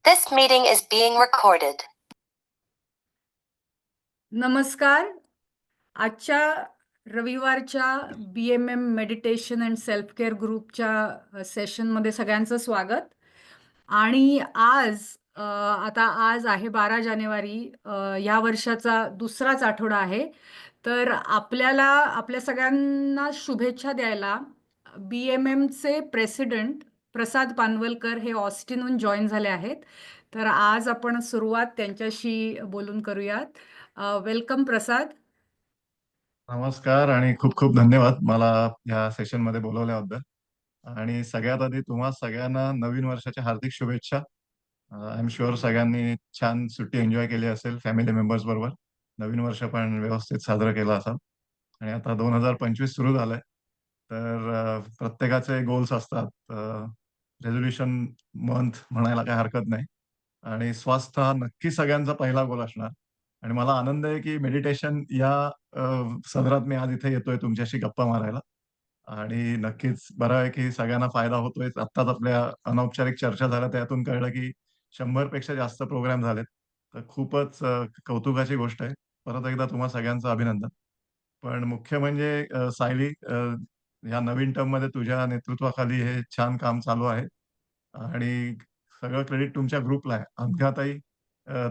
This meeting is being recorded. नमस्कार. आजच्या रविवारच्या BMM meditation and self care ग्रुपच्या सेशनमध्ये सगळ्यांचं स्वागत. आणि आज आहे 12 जानेवारी. या वर्षाचा दुसराच आठवडा आहे. तर आपल्या सगळ्यांना शुभेच्छा द्यायला BMMचे प्रेसिडेंट प्रसाद पानवलकर हे ऑस्टिनहून जॉईन झाले आहेत. तर आज आपण सुरुवात त्यांच्याशी बोलून करूयात. वेलकम प्रसाद. नमस्कार आणि खूप खूप धन्यवाद मला या सेशनमध्ये बोलवल्याबद्दल. आणि सगळ्यात आधी तुम्हा सगळ्यांना नवीन वर्षाच्या हार्दिक शुभेच्छा. आय एम शुअर सगळ्यांनी छान सुट्टी एन्जॉय केली असेल फॅमिली मेंबर्स बरोबर. नवीन वर्ष पण व्यवस्थित साजरं केलं असाल. आणि आता 2025 सुरू झालंय. तर प्रत्येकाचे गोल्स असतात. रेझोल्युशन मंथ म्हणायला काही हरकत नाही. आणि स्वास्थ्य हा नक्की सगळ्यांचा पहिला गोल असणार. आणि मला आनंद आहे की मेडिटेशन या सदरात मी आज इथे येतोय तुमच्याशी गप्पा मारायला. आणि नक्कीच बरं आहे की सगळ्यांना फायदा होतोय. आत्ताच आपल्या अनौपचारिक चर्चा झाल्या त्यातून कळलं की 100 पेक्षा जास्त प्रोग्राम झालेत. तर खूपच कौतुकाची गोष्ट आहे. परत एकदा तुम्हा सगळ्यांचं अभिनंदन. पण मुख्य म्हणजे सायली, या नवीन टर्ममध्ये तुझ्या नेतृत्वाखाली हे छान काम चालू आहे. आणि सगळं क्रेडिट तुमच्या ग्रुपला आहे. अनघाताई,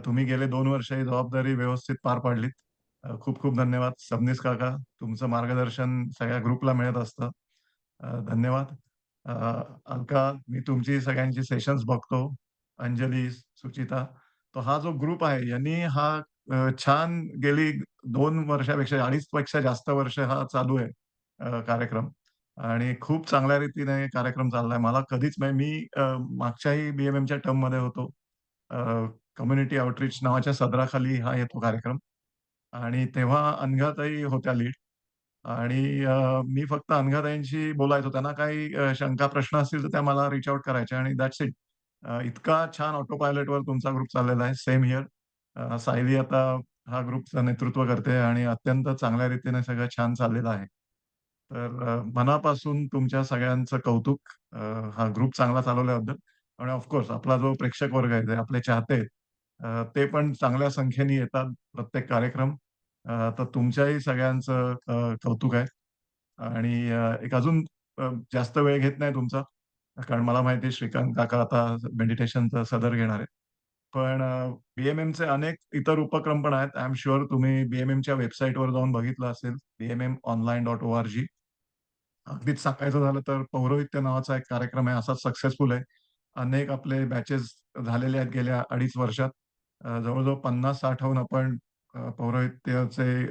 तुम्ही गेले 2 वर्ष ही जबाबदारी व्यवस्थित पार पाडलीत. खूप खूप धन्यवाद. सबनीस काका, तुमचं मार्गदर्शन सगळ्या ग्रुपला मिळत असतं. धन्यवाद. अ, अलका, मी तुमची सगळ्यांची सेशन्स बघतो. अंजली, सुचिता, तो हा जो ग्रुप आहे यांनी हा छान गेली 2 वर्षापेक्षा 2.5 पेक्षा जास्त वर्ष हा चालू आहे कार्यक्रम. आणि खूप चांगल्या रीतीने कार्यक्रम चाललाय. मला कधीच नाही, मी मागच्याही BMMच्या टर्ममध्ये होतो. कम्युनिटी आउटरीच नावाच्या सदराखाली हा येतो कार्यक्रम. आणि तेव्हा अनघाताई होत्या लीड. आणि मी फक्त अनघाताईंशी बोलायचो. त्यांना काही शंका प्रश्न असतील तर त्या मला रीच आउट करायच्या आणि दॅट्स इट. इतका छान ऑटो पायलटवर तुमचा ग्रुप चाललेला आहे. Same here. सायली आता हा ग्रुपचं नेतृत्व करते आणि अत्यंत चांगल्या रीतीने सगळं छान चाललेलं आहे. तर मनापासून तुमच्या सगळ्यांचं कौतुक, हा ग्रुप चांगला चालवल्याबद्दल. आणि ऑफकोर्स आपला जो प्रेक्षक वर्ग आहे, जे आपले चाहते आहेत, ते पण चांगल्या संख्येने येतात प्रत्येक कार्यक्रम. तर तुमच्याही सगळ्यांचं कौतुक आहे. आणि एक अजून जास्त वेळ घेत नाही तुमचा, कारण मला माहिती आहे श्रीकांत काका आता मेडिटेशनचा सदर घेणार आहेत. पण BMMचे अनेक इतर उपक्रम पण आहेत. आय एम शुअर तुम्ही BMMच्या वेबसाईटवर जाऊन बघितलं असेल, bmmonline.org. अगदीच सांगायचं झालं तर पौरोहित्य नावाचा एक कार्यक्रम आहे, असाच सक्सेसफुल आहे. अनेक आपले बॅचेस झालेले आहेत गेल्या 2.5 वर्षात. जवळ-जवळ 50-60हून आपण पौरोहित्याचे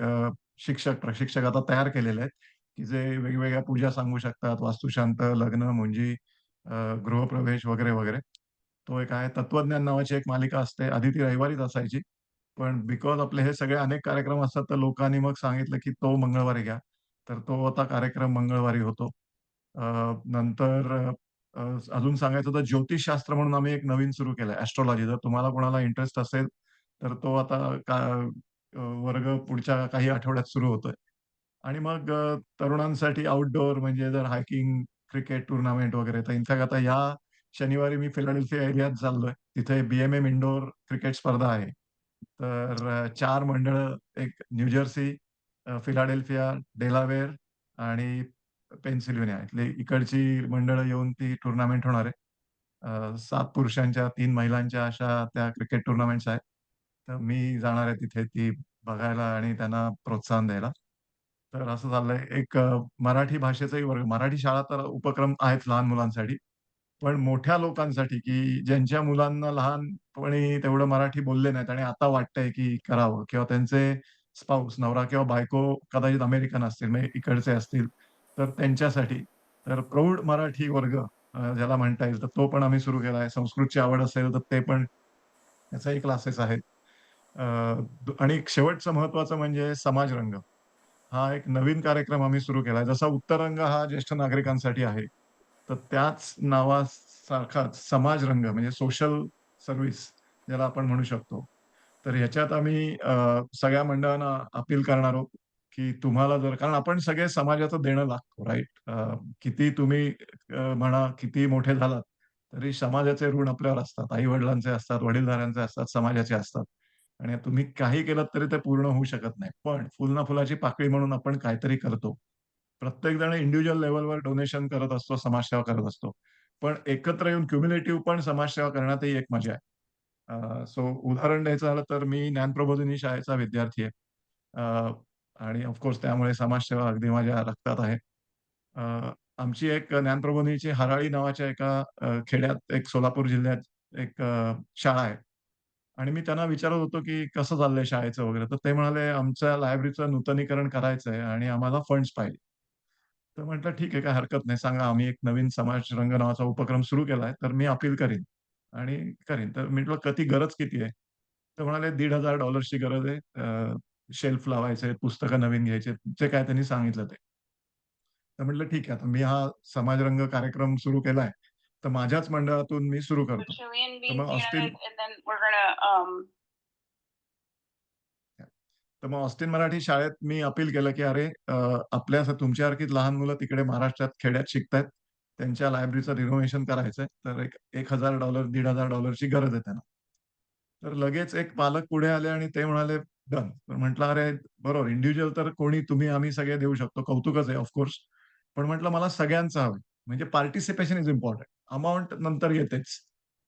शिक्षक, प्रशिक्षक आता तयार केलेले आहेत, की जे वेगवेगळ्या पूजा सांगू शकतात, वास्तुशांत, लग्न, मुंजी, गृहप्रवेश वगैरे, वगैरे. तो एक आहे. तत्वज्ञान नावाची एक मालिका असते. आधी ती रविवारीच असायची. पण बिकॉज आपले हे सगळे अनेक कार्यक्रम असतात, तर लोकांनी मग सांगितलं, की तो मंगळवारी घ्या. तर तो आता कार्यक्रम मंगळवारी होतो. अ, नंतर अ, अजून सांगायचं तर ज्योतिषशास्त्र म्हणून आम्ही एक नवीन सुरू केलंय, एस्ट्रोलॉजी. जर तुम्हाला कोणाला इंटरेस्ट असेल, तर तो आता वर्ग पुढच्या काही आठवड्यात सुरू होतोय. आणि मग तरुणांसाठी आउटडोअर म्हणजे जर हायकिंग, क्रिकेट टूर्नामेंट वगैरे, तर इनफॅक्ट आता या शनिवारी मी फिलाडेल्फिया एरियात चाललोय. तिथे BMM इंडोर क्रिकेट स्पर्धा आहे. तर 4 मंडळं, एक न्यूजर्सी, फिलाडेल्फिया, डेलावेअर आणि पेन्सिल्व्हेनिया इथली इकडची मंडळं येऊन ती टुर्नामेंट होणार आहे. 7 पुरुषांच्या, 3 महिलांच्या अशा त्या क्रिकेट टुर्नामेंट्स आहेत. तर मी जाणार आहे तिथे ती बघायला आणि त्यांना प्रोत्साहन द्यायला. तर असं चाललंय. एक मराठी भाषेचाही वर्ग, मराठी शाळा तर उपक्रम आहेत लहान मुलांसाठी. पण मोठ्या लोकांसाठी, की ज्यांच्या मुलांना लहानपणी तेवढं मराठी बोलले नाहीत आणि आता वाटतंय की करावं, किंवा त्यांचे स्पाउस, नवरा किंवा बायको कदाचित अमेरिकन असतील, म्हणजे इकडचे असतील, तर त्यांच्यासाठी. तर प्रौढ मराठी वर्ग ज्याला म्हणता येईल, तर तो पण आम्ही सुरू केला आहे. संस्कृतची आवड असेल तर ते पण, त्याचाही क्लासेस आहेत. अ, आणि एक शेवटचं महत्त्वाचं म्हणजे समाज रंग. हा एक नवीन कार्यक्रम आम्ही सुरू केलाय. जसा उत्तरंग हा ज्येष्ठ नागरिकांसाठी आहे, तर त्याच नावासारखाच समाज रंग म्हणजे सोशल सर्व्हिस ज्याला आपण म्हणू शकतो. तर ह्याच्यात आम्ही सगळ्या मंडळांना अपील करणार आहोत, की तुम्हाला जर, कारण आपण सगळे समाजाचं देणं लागतो, राइट? किती तुम्ही म्हणा, किती मोठे झालात, तरी समाजाचे ऋण आपल्यावर असतात. आई-वडिलांचे असतात, वडीलधाऱ्यांचे असतात, समाजाचे असतात आणि तुम्ही काही केलत तरी ते पूर्ण होऊ शकत नाही. पण फुल ना फुलाची पाकळी म्हणून आपण काहीतरी करतो. प्रत्येक जण इंडिव्हिज्युअल लेव्हलवर डोनेशन करत असतो, समाजसेवा करत असतो. पण एकत्र येऊन क्युम्युलेटिव्ह पण समाजसेवा करण्यातही एक मजा आहे. सो उदाहरण द्यायचं झालं तर मी ज्ञानप्रबोधिनी शाळेचा विद्यार्थी आहे. आणि ऑफ त्यामुळे समाजसेवा अगदी माझ्या रक्तात आहे. अ, आमची एक ज्ञानप्रबोधिनीची हराळी नावाच्या एका खेड्यात एक सोलापूर जिल्ह्यात एक शाळा आहे. आणि मी त्यांना विचारत होतो, की "कसं चाललंय शाळेचं वगैरे?" तर ते म्हणाले, "आमच्या लायब्ररीचं नूतनीकरण करायचंय आणि आम्हाला फंड्स पाहिजे." तर म्हटलं, "ठीक आहे, काही हरकत नाही. सांगा, आम्ही एक नवीन समाज रंग नावाचा उपक्रम सुरू केलाय, तर मी अपील करीन आणि करीन." तर म्हटलं, "किती गरज किती आहे?" तर म्हणाले, $1,500 ची गरज आहे. शेल्फ लावायचे, पुस्तकं नवीन घ्यायचे." जे काय त्यांनी सांगितलं ते. तर म्हटलं, "ठीक आहे, आता मी हा समाजरंग कार्यक्रम सुरू केलाय, तर माझ्याच मंडळातून मी सुरू The करतो." Chilean तर beans mug together, Austin and then we're gonna तर मग ऑस्टिन मराठी शाळेत मी अपील केलं, की "अरे, आपल्या तुमच्यासारखीच लहान मुलं तिकडे महाराष्ट्रात खेड्यात शिकतायत. त्यांच्या लायब्ररीचं रिनोव्हेशन करायचंय. तर एक $1,000 $1,500 ची गरज आहे त्यांना." तर लगेच एक पालक पुढे आले आणि ते म्हणाले, "डन." तर म्हटलं, "अरे, बरोबर इंडिव्हिज्युअल तर कोणी तुम्ही आम्ही सगळे देऊ शकतो. कौतुकच आहे ऑफ पण म्हटलं मला सगळ्यांचं हवंय. म्हणजे पार्टिसिपेशन इस इम्पोर्टंट. अमाउंट नंतर येतेच.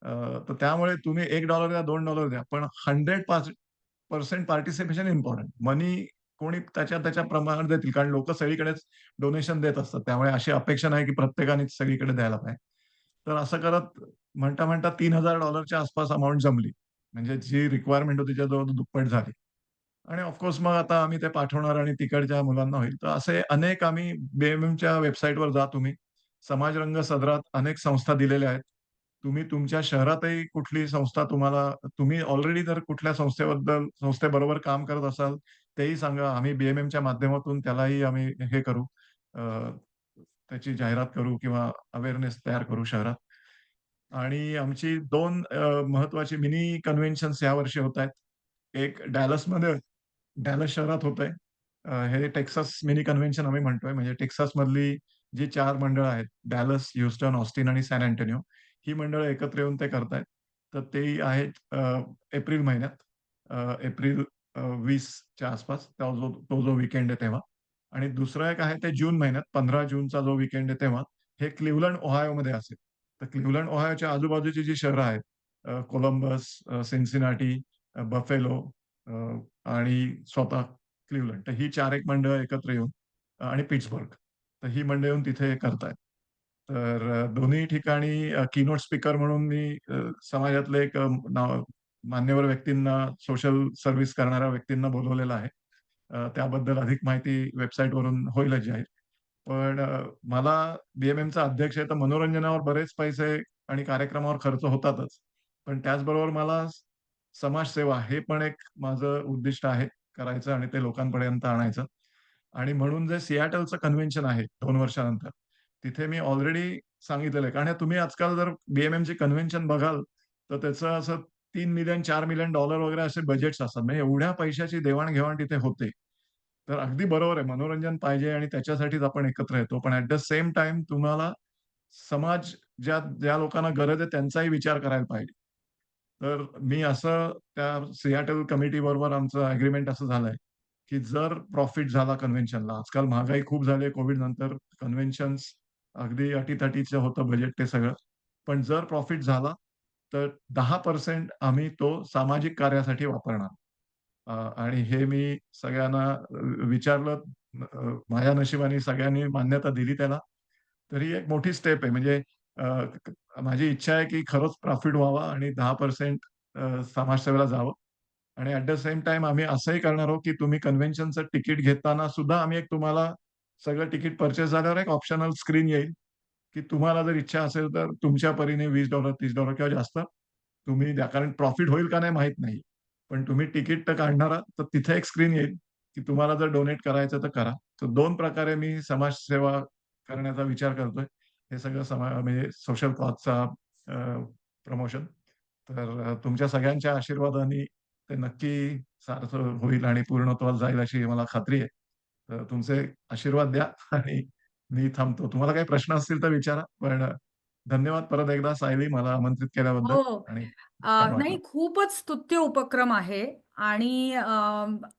अ, तर त्यामुळे तुम्ही $1 द्या, $2 द्या, पण 100% पार्टिसिपेशन इम्पोर्टंट. मनी कोणी त्याच्या त्याच्या प्रमाणात देतील. कारण लोकं सगळीकडेच डोनेशन देत असतात. त्यामुळे अशी अपेक्षा नाही, की प्रत्येकानेच सगळीकडे द्यायला पाहिजे. तर असं करत म्हणता-म्हणता $3,000 च्या आसपास अमाउंट जमली. म्हणजे जी रिक्वायरमेंट होती त्याच्या जवळ दुप्पट झाली. आणि मग आता आम्ही ते पाठवणार आणि तिकडच्या मुलांना होईल. तर असे अनेक आम्ही BMMच्या वेबसाईटवर जा तुम्ही. समाजरंग सदरात अनेक संस्था दिलेल्या आहेत. तुम्ही तुमच्या शहरातही कुठली संस्था तुम्हाला तुम्ही ऑलरेडी जर कुठल्या संस्थेबरोबर काम करत असाल, तेही सांगा. आम्ही BMMच्या माध्यमातून त्यालाही आम्ही हे करू. अ, त्याची जाहिरात करू किंवा अवेअरनेस तयार करू शहरात. आणि आमची 2 महत्त्वाची मिनी कन्व्हेन्शन्स यावर्षी होतायत. एक डॅलस शहरात होतंय. हे टेक्सास मिनी कन्व्हेन्शन आम्ही म्हणतोय. म्हणजे टेक्सासमधली जी 4 मंडळं आहेत, डॅलस, ह्युस्टन, ऑस्टिन आणि सॅन अँटोनियो. ही मंडळं एकत्र येऊन ते करतायत. तर तेही आहेत एप्रिल महिन्यात. एप्रिल 20 च्या आसपास तो जो वीकेंड आहे तेव्हा. आणि दुसरं एक आहे ते जून महिन्यात 15 जूनचा जो वीकेंड आहे तेव्हा. हे क्लिव्हलंड, ओहायोमध्ये असेल. तर क्लिव्हलंड, ओहायोच्या आजूबाजूची जी शहरं आहेत, कोलंबस, सिन्सिनाटी, बफेलो आणि स्वतः क्लिव्हलंड. तर ही 4 एक मंडळं एकत्र येऊन आणि पिट्सबर्ग. तर ही मंडळं येऊन तिथे करतायत. तर दोन्ही ठिकाणी कीनोट स्पीकर म्हणून मी समाजातले एक मान्यवर व्यक्तींना, सोशल सर्व्हिस करणाऱ्या व्यक्तींना बोलवलेलं आहे. त्याबद्दल अधिक माहिती वेबसाईटवरून होईलच जाहीर. पण मला BMMचा अध्यक्ष आहे, तर मनोरंजनावर बरेच पैसे आणि कार्यक्रमावर खर्च होतातच. पण त्याचबरोबर मला समाजसेवा हे पण एक माझं उद्दिष्ट आहे करायचं आणि ते लोकांपर्यंत आणायचं. आणि म्हणून जे सिएटलचं कन्व्हेन्शन आहे 2 वर्षानंतर, तिथे मी ऑलरेडी सांगितलेलं आहे. कारण हे तुम्ही आजकाल जर BMMची कन्व्हेन्शन बघाल, तर त्याचं असं 3 मिलियन $4 मिलियन वगैरे असे बजेट्स असतात. म्हणजे एवढ्या पैशाची देवाण-घेवाण तिथे होते. तर अगदी बरोबर आहे, मनोरंजन पाहिजे आणि त्याच्यासाठीच आपण एकत्र येतो. पण ॲट द सेम टाईम तुम्हाला समाज ज्या ज्या लोकांना गरज आहे त्यांचाही विचार करायला पाहिजे. तर मी असं त्या सिएटल कमिटीबरोबर आमचं अग्रीमेंट असं झालंय, की जर प्रॉफिट झाला कन्व्हेन्शनला, आजकाल महागाई खूप झाली आहे कोव्हिड नंतर कन्व्हेन्शन्स अगदी अटीतटीचं होतं बजेट ते सगळं. पण जर प्रॉफिट झाला, तर 10% आम्ही तो सामाजिक कार्यासाठी वापरणार. आणि हे मी सगळ्यांना विचारलं. माझ्या नशिबाने सगळ्यांनी मान्यता दिली त्याला. तर ही एक मोठी स्टेप आहे. म्हणजे अ, माझी इच्छा आहे, की खरंच प्रॉफिट व्हावा आणि 10% समाजसेवेला जावं. आणि ॲट द सेम टाईम आम्ही असंही करणार आहोत, की तुम्ही कन्व्हेन्शनचं तिकीट घेताना सुद्धा आम्ही एक तुम्हाला सगळं तिकीट पर्चेस झाल्यावर एक ऑप्शनल स्क्रीन येईल, की तुम्हाला जर इच्छा असेल तर तुमच्या परीने $20 $30 किंवा जास्त तुम्ही द्या. कारण प्रॉफिट होईल का नाही माहीत नाही. पण तुम्ही तिकीट तर काढणार आहात, तर तिथे एक स्क्रीन येईल, की तुम्हाला जर डोनेट करायचं तर करा. तर 2 प्रकारे मी समाजसेवा करण्याचा विचार करतोय. हे सगळं म्हणजे सोशल कॉजचा प्रमोशन. तर तुमच्या सगळ्यांच्या आशीर्वादाने ते नक्की सार्थक होईल आणि पूर्णत्वास जाईल अशी मला खात्री आहे. तर तुमचे आशीर्वाद द्या आणि मी थांबतो. तुम्हाला काही प्रश्न असतील तर विचारा. पण धन्यवाद परत एकदा सायली, मला आमंत्रित केल्याबद्दल. हो. आणि छान नाही, वाटलं. खूपच स्तुत्य उपक्रम आहे आणि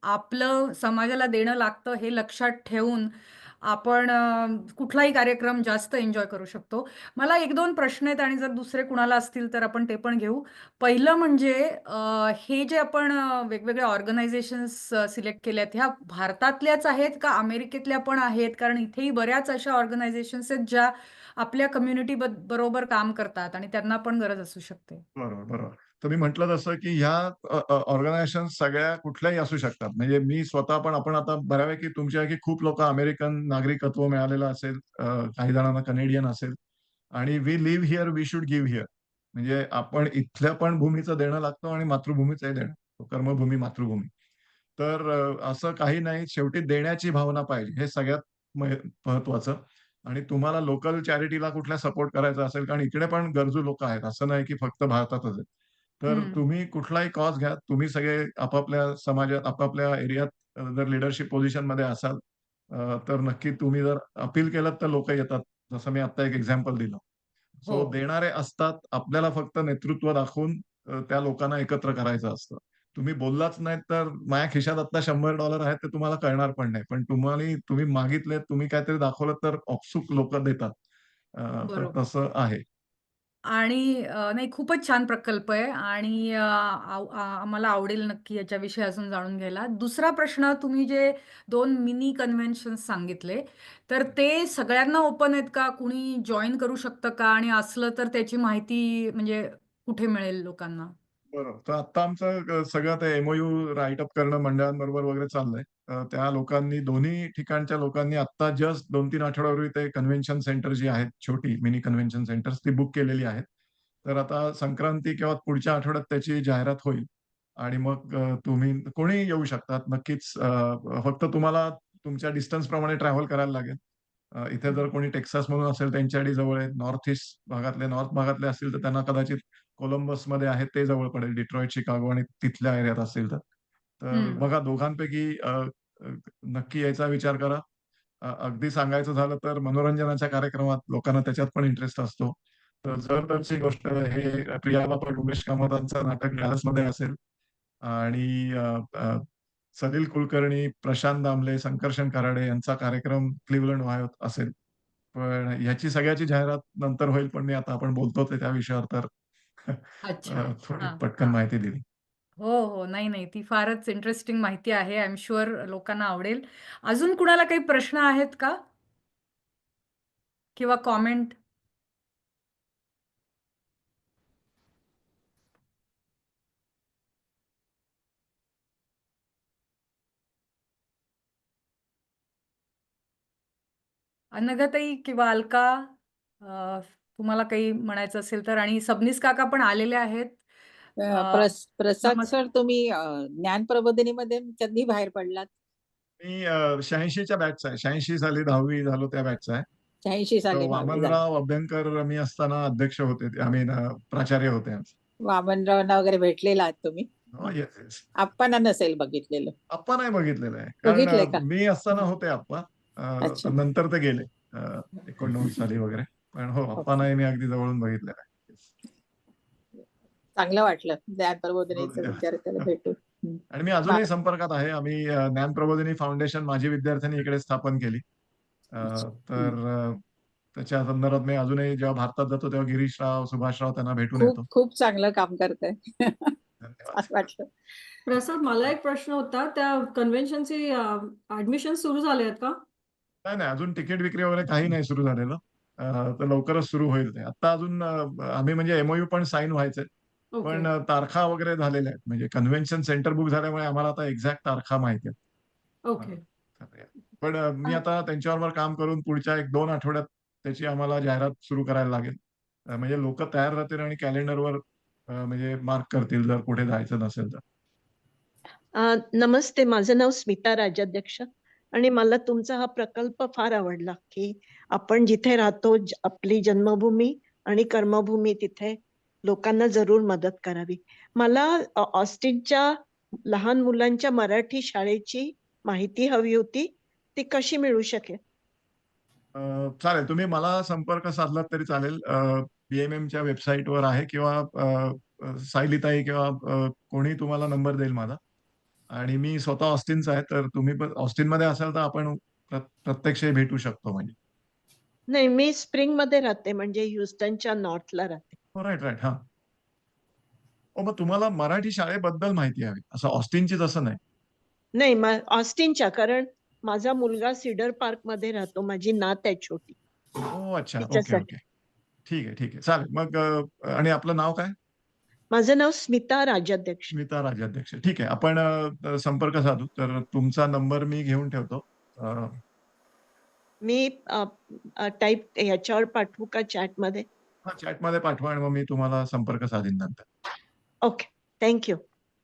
आपलं समाजाला देणं लागतं हे लक्षात ठेवून आपण कुठलाही कार्यक्रम जास्त एन्जॉय करू शकतो. मला 1-2 प्रश्न आहेत आणि जर दुसरे कुणाला असतील तर आपण ते पण घेऊ. पहिलं म्हणजे हे जे आपण वेगवेगळ्या ऑर्गनायझेशन्स सिलेक्ट केल्यात, ह्या भारतातल्याच आहेत का अमेरिकेतल्या पण आहेत? कारण इथेही बऱ्याच अशा ऑर्गनायझेशन्स आहेत ज्या आपल्या कम्युनिटी बरोबर काम करतात आणि त्यांना पण गरज असू शकते. बरोबर, बरोबर. तर मी म्हटलं तसं, की ह्या ऑर्गनायझेशन सगळ्या कुठल्याही असू शकतात. म्हणजे मी स्वतः पण, आपण आता बऱ्यापैकी तुमच्यापैकी खूप लोकं अमेरिकन नागरिकत्व मिळालेलं असेल, काही जणांना कनेडियन असेल आणि we live here, we should give here. म्हणजे आपण इथल्या पण भूमीचं देणं लागतं आणि मातृभूमीचंही देणं. कर्मभूमी, मातृभूमी. तर असं काही नाही. शेवटी देण्याची भावना पाहिजे. हे सगळ्यात महत्वाचं. आणि तुम्हाला लोकल चॅरिटीला कुठल्या सपोर्ट करायचा असेल, कारण इकडे पण गरजू लोकं आहेत. असं नाही की फक्त भारतातच आहेत. तर हं. तुम्ही कुठलाही कॉज घ्या. तुम्ही सगळे आपापल्या समाजात, आपापल्या एरियात जर लीडरशिप पोझिशनमध्ये असाल, तर नक्की तुम्ही जर अपील केलत तर लोकं येतात. जसं मी आता एक एक्झाम्पल दिलं. हो. सो देणारे असतात. आपल्याला फक्त नेतृत्व दाखवून त्या लोकांना एकत्र करायचं असतं. तुम्ही बोललाच नाहीत तर माझ्या खिशात आता $100 आहेत ते तुम्हाला कळणार पण नाही. पण तुम्ही मागितले, तुम्ही काहीतरी दाखवलं तर आपसूक लोकं देतात. तर बरोबर. तसं आहे. आणि नाही, खूपच छान प्रकल्प आहे आणि आम्हाला आवडेल नक्की याच्याविषयी अजून जाणून घ्यायला. दुसरा प्रश्न, तुम्ही जे 2 मिनी कन्व्हेन्शन्स सांगितले, तर ते सगळ्यांना ओपन आहेत का? कुणी जॉइन करू शकतं का? आणि असलं तर त्याची माहिती म्हणजे कुठे मिळेल लोकांना? बरोबर. तर आता आमचं सगळं ते एम-ओ-यू राईट अप करणं मंडळांबरोबर वगैरे चाललंय. त्या लोकांनी, दोन्ही ठिकाणच्या लोकांनी आत्ता जस्ट 2-3 आठवड्यापूर्वी ते कन्व्हेन्शन सेंटर जी आहेत, छोटी मिनी कन्व्हेन्शन सेंटर्स ती बुक केलेली आहेत. तर आता संक्रांती किंवा पुढच्या आठवड्यात त्याची जाहिरात होईल आणि मग तुम्ही कोणीही येऊ शकतात. नक्कीच फक्त तुम्हाला तुमच्या डिस्टन्सप्रमाणे ट्रॅव्हल करायला लागेल. इथे हं. जर कोणी टेक्सासमधून असेल त्यांच्यासाठी जवळ आहे. नॉर्थ ईस्ट भागातले, नॉर्थ भागातले असतील तर त्यांना कदाचित कोलंबसमध्ये आहे ते जवळ पडेल. डिट्रॉइट, शिकागो आणि तिथल्या एरियात असतील तर. तर हं. बघा दोघांपैकी अ, नक्की यायचा विचार करा. अगदी सांगायचं झालं तर मनोरंजनाच्या कार्यक्रमात लोकांना त्याच्यात पण इंटरेस्ट असतो. तर जर गोष्ट हे प्रिया बापट, उमेश कामतांचं नाटक डॅलसमध्ये असेल आणि सलील कुलकर्णी, प्रशांत दामले, संकर्षण कराडे यांचा कार्यक्रम क्लिव्हलंड ओहायोत असेल. पण ह्याची सगळ्याची जाहिरात नंतर होईल. पण मी आता आपण बोलतोच आहे त्या विषयावर तर अच्छा. थोडी हां, पटकन हां. माहिती दिली. हो, हो. नाही, नाही. ती फारच इंटरेस्टिंग माहिती आहे. आय एम शुअर लोकांना आवडेल. अजून कुणाला काही प्रश्न आहेत का? किंवा कॉमेंट? अनघाताई किंवा अलका, तुम्हाला काही म्हणायचं असेल तर? आणि सबनीस काका पण आलेले आहेत. अ, प्रसाद सर, नमस्कार. तुम्ही ज्ञान प्रबोधिनीमध्ये कधी बाहेर पडलात? मी 86च्या बॅचचा आहे. 86 साली 10वी झालो त्या बॅचचा आहे. 86 तर साली 10वी झाली. वामनराव अभ्यंकर मी असताना अध्यक्ष होते ते. आम्ही प्राचार्य होते आमचे. वामनरावांना वगैरे भेटलेला आहात तुम्ही? हो, येस, येस. आप्पांना नसेल बघितलेलं. आप्पा नाही बघितलेलं आहे. कारण बघितलंय का? मी असताना होते आप्पा. अच्छा. पण नंतर ते गेले. 89 साली वगैरे. पण हो, आप्पा ओके. नाही मी अगदी जवळून बघितलेलं आहे. Yes. चांगलं वाटलं ज्ञान हो, प्रबोधिनीच्या धन्यवाद. विद्यार्थ्याला भेटून. आणि मी अजूनही संपर्कात आहे. आम्ही ज्ञान प्रबोधिनी फाउंडेशन माझी विद्यार्थ्यांनी इकडे स्थापन केली. अ, तर त्याच्या संदर्भात मी अजूनही जेव्हा भारतात जातो तेव्हा गिरीशराव, सुभाषराव त्यांना भेटून खूप येतो. खूप चांगलं काम करताय. धन्यवाद. छान वाटलं. प्रसाद, मला एक प्रश्न होता. त्या कन्व्हेन्शनची ऍडमिशन सुरू झाले आहेत का? नाही, नाही. अजून तिकीट विक्री वगैरे काही नाही सुरू झालेलं. तर लवकरच सुरू होईल ते. आता अजून आम्ही म्हणजे एम-ओ-यू पण साइन व्हायचंय. ओके. पण तारखा वगैरे झालेल्या आहेत. म्हणजे कन्व्हेन्शन सेंटर बुक झाल्यामुळे आम्हाला आता एक्झॅक्ट तारखा माहिती आहेत. ओके. पण मी आणि आता त्यांच्याबरोबर काम करून पुढच्या 1-2 आठवड्यात त्याची आम्हाला जाहिरात सुरू करायला लागेल. म्हणजे लोकं तयार राहतील आणि कॅलेंडरवर म्हणजे मार्क करतील जर कुठे जायचं नसेल तर. नमस्ते, माझं नाव स्मिता राजाध्यक्ष आणि मला तुमचा हा प्रकल्प फार आवडला की आपण जिथे राहतो आपली जन्मभूमी आणि कर्मभूमी तिथे लोकांना जरूर मदत करावी. मला ऑस्टिनच्या लहान मुलांच्या मराठी शाळेची माहिती हवी होती, ती कशी मिळू शकेल? चालेल, तुम्ही मला संपर्क साधलात तरी चालेल. BMMच्या वेबसाईटवर आहे किंवा सायलीताई किंवा कोणी तुम्हाला नंबर देईल माझा. आणि मी स्वतः ऑस्टिनचा आहे, तर तुम्ही पण ऑस्टिनमध्ये असाल तर आपण प्रत्यक्ष भेटू शकतो म्हणजे. नाही, मी स्प्रिंग मध्ये राहते, म्हणजे ह्युस्टनच्या नॉर्थला राहते. Right right. हां. मग तुम्हाला मराठी शाळेबद्दल माहिती हवी, असं ऑस्टिनचीच असं नाही. नाही, ऑस्टिनच्या, कारण माझा मुलगा सीडर पार्क मध्ये राहतो, माझी नात आहे छोटी, अच्छा. ओके तिच्यासाठी. ओके. ठीक आहे ठीक आहे, चालेल. मग आणि आपलं नाव काय? माझं नाव स्मिता राजाध्यक्ष. स्मिता राजाध्यक्ष. ठीक आहे, आपण संपर्क साधू. तर तुमचा नंबर मी घेऊन ठेवतो. मी टाईप ह्याच्यावर पाठवू का चॅटमध्ये? हा, चॅटमध्ये पाठवा आणि मग मी तुम्हाला संपर्क साधीन नंतर. Okay, thank you.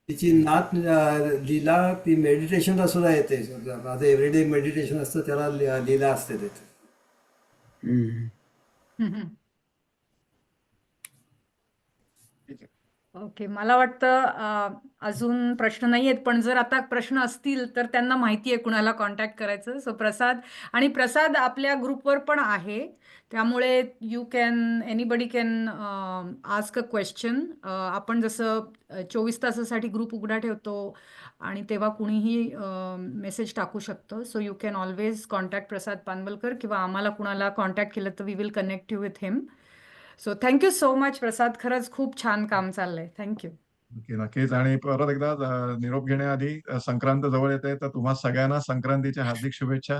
तिची नात लीला, ती मेडिटेशनला सुद्धा येते. माझं एव्हरीडे मेडिटेशन असतं, त्याला लीला असते तिथे. ठीक आहे. ओके, मला वाटतं अजून प्रश्न नाही आहेत, पण जर आता प्रश्न असतील तर त्यांना माहिती आहे कुणाला कॉन्टॅक्ट करायचं. सो प्रसाद आपल्या ग्रुपवर पण आहे, त्यामुळे anybody can ask a question. आपण जसं 24 तासासाठी ग्रुप उघडा ठेवतो आणि तेव्हा कुणीही मेसेज टाकू शकतो. So you can always contact Prasad Panwalkar, किंवा आम्हाला कुणाला कॉन्टॅक्ट केलं तर we will connect you with him. So thank you so much Prasad, खरंच खूप छान काम चाललंय. थँक्यू. नक्की नक्कीच. आणि परत एकदा निरोप घेण्याआधी संक्रांत जवळ येते, तर तुम्हा सगळ्यांना संक्रांतीच्या हार्दिक शुभेच्छा.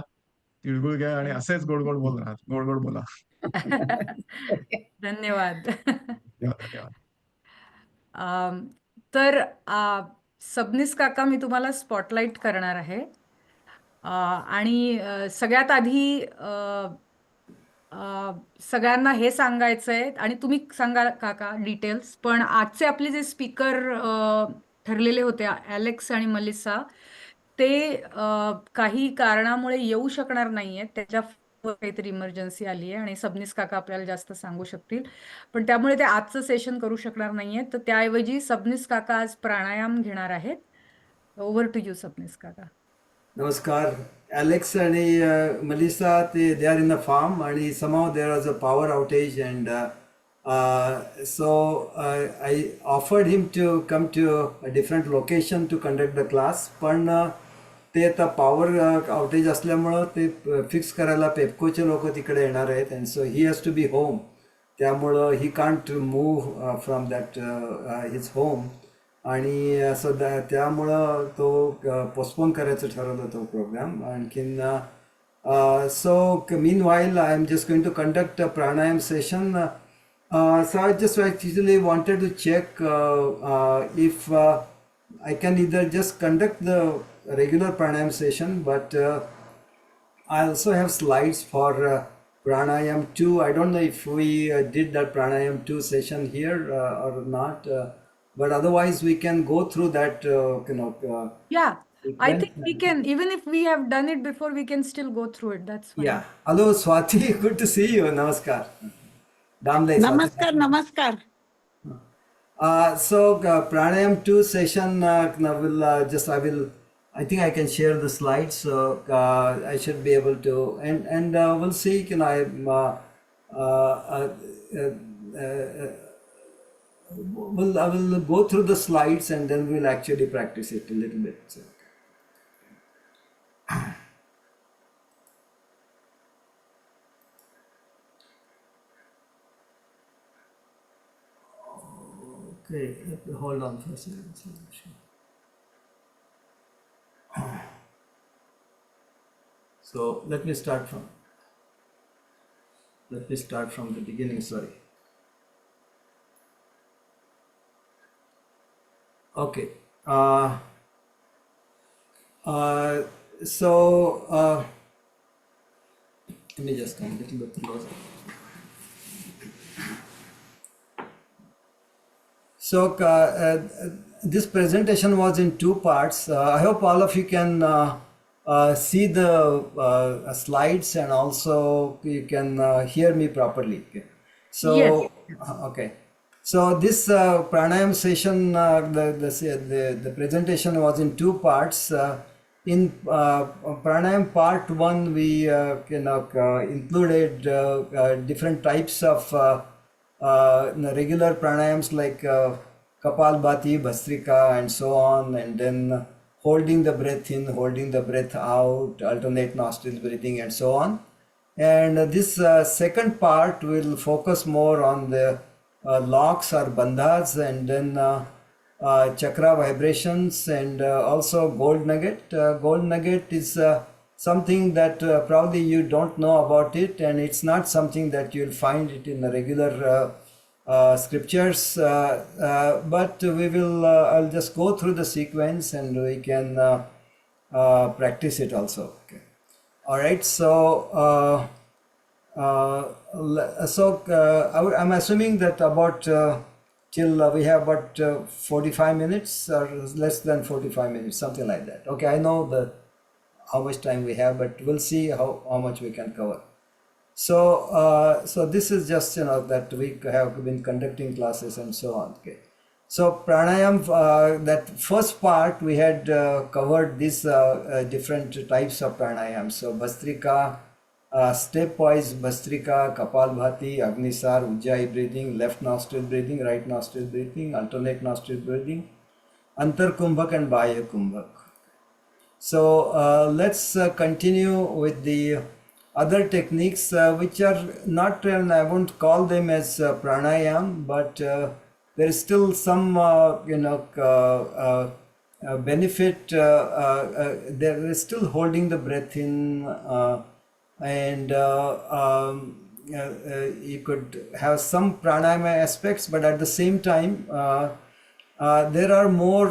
तिळगुळ घ्या आणि असेच गोड गोड बोल राहा, गोड गोड बोला. धन्यवाद. धन्यवाद. तर सबनीस काका, मी तुम्हाला स्पॉटलाईट करणार आहे. आणि सगळ्यात आधी सगळ्यांना हे सांगायचंय, आणि तुम्ही सांगा काका डिटेल्स, पण आजचे आपले जे स्पीकर ठरलेले होते ॲलेक्स आणि मलिसा, ते काही कारणामुळे येऊ शकणार नाहीये. त्याच्या काहीतरी इमर्जन्सी आली आहे आणि सबनीस काका आपल्याला जास्त सांगू शकतील, पण त्यामुळे ते आजचं सेशन करू शकणार नाहीये. तर त्याऐवजी सबनीस काका आज प्राणायाम घेणार आहेत. ओव्हर टू यू सबनीस काका. नमस्कार. ॲलेक्स आणि Melissa, they are in the farm, आणि somehow there was a power outage, and so I offered him to come to a different location to conduct the class, पण ते आता power outage असल्यामुळं ते fix करायला पेपकोचे लोक तिकडे येणार आहेत, and so he has to be home. त्यामुळं he can't move from that his home, आणि असं त्यामुळं तो पोस्टपोन करायचं ठरवलं तो प्रोग्राम. आणखीन so meanwhile I am just going to conduct a pranayama session. So I just actually wanted to check if I can either just conduct the regular pranayam session, but I also have slides for pranayam 2. I don't know if we did that pranayam 2 session here or not, but otherwise we can go through that. Yeah, I think we can, even if we have done it before, we can still go through it. That's fine. Yeah. Hello, Swati. Good to see you. Namaskar. Damle, Swati. नमस्कार नमस्कार. So pranayam 2 session, I think I can share the slides, so I should be able to, and we'll see. I will go through the slides and then we'll actually practice it a little bit. So. Okay, hold on for a second. So let me start from the beginning. Sorry. Okay. So let me just come a little bit closer. So this presentation was in 2 parts. I hope all of you can see the slides, and also you can hear me properly. Okay. So Yes. Okay. So this pranayam session, the presentation was in 2 parts. In pranayam part 1, we included different types of the regular pranayams like Kapalbhati, Bhastrika, and so on, and then holding the breath in, holding the breath out, alternate nostril breathing, and so on. And this second part will focus more on the locks or bandhas, and then chakra vibrations, and also gold nugget. Gold nugget is something that probably you don't know about it, and it's not something that you'll find it in the regular scriptures, but we will, I'll just go through the sequence and we can practice it also. Okay. All right, so I'm assuming that about till we have about 45 minutes or less than 45 minutes, something like that. Okay, I know how much time we have, but we'll see how much we can cover. So, so this is just, that we have been conducting classes and so on. Okay. So pranayam, that first part we had covered these different types of pranayam. So Bhastrika, stepwise Bhastrika, Kapalbhati, Agnisar, Ujjayi breathing, left nostril breathing, right nostril breathing, alternate nostril breathing, Antar Kumbhak and Bahya Kumbhak. So let's continue with the other techniques which are not, I won't call them as pranayam, but there is still some benefit. There is still holding the breath in, and you could have some pranayama aspects, but at the same time there are more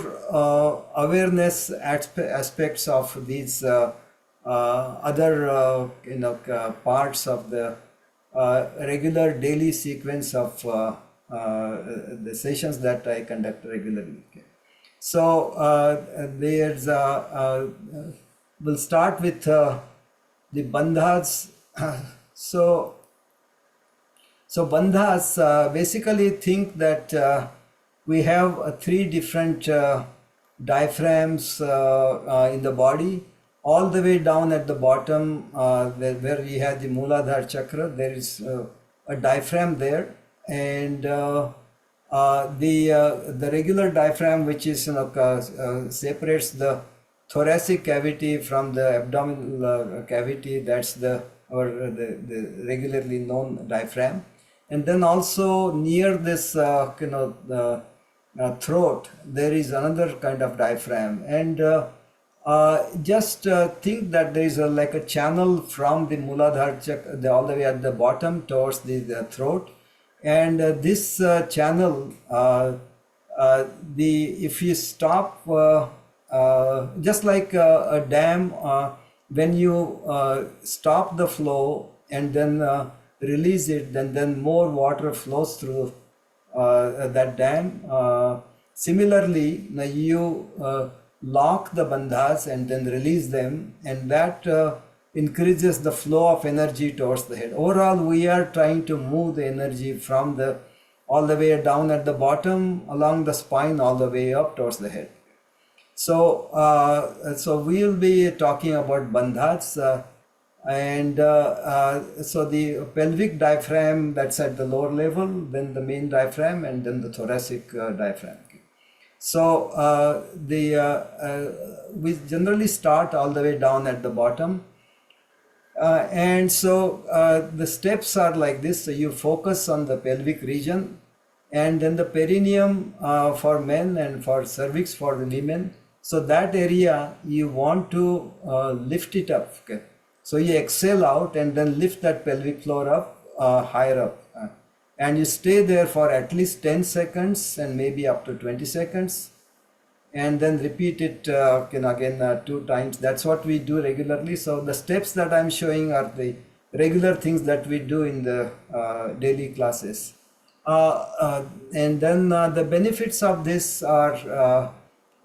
awareness aspects of these other parts of the regular daily sequence of the sessions that I conduct regularly. Okay. So there's we'll start with the bandhas. So bandhas, basically think that we have three different diaphragms in the body. All the way down at the bottom, where we have the Mooladhara chakra, there is a diaphragm there, and the regular diaphragm, which is separates the thoracic cavity from the abdominal cavity. That's the regularly known diaphragm, and then also near this the throat, there is another kind of diaphragm, and just think that there is like a channel from the Mooladhara chakra all the way at the bottom towards the throat, and this channel, if you stop, just like a dam, when you stop the flow and then release it, then more water flows through that dam. Similarly, now you lock the bandhas and then release them, and that increases the flow of energy towards the head. Overall, we are trying to move the energy from all the way down at the bottom, along the spine, all the way up towards the head. So so we will be talking about bandhas, and so the pelvic diaphragm, that's at the lower level, then the main diaphragm, and then the thoracic diaphragm. So we generally start all the way down at the bottom, and so the steps are like this. So you focus on the pelvic region, and then the perineum for men and for cervix for the women. So that area you want to lift it up. Okay? So you exhale out and then lift that pelvic floor up, higher up. And you stay there for at least 10 seconds and maybe up to 20 seconds, and then repeat it again 2 times. That's what we do regularly. So the steps that I'm showing are the regular things that we do in the daily classes. And then the benefits of this are,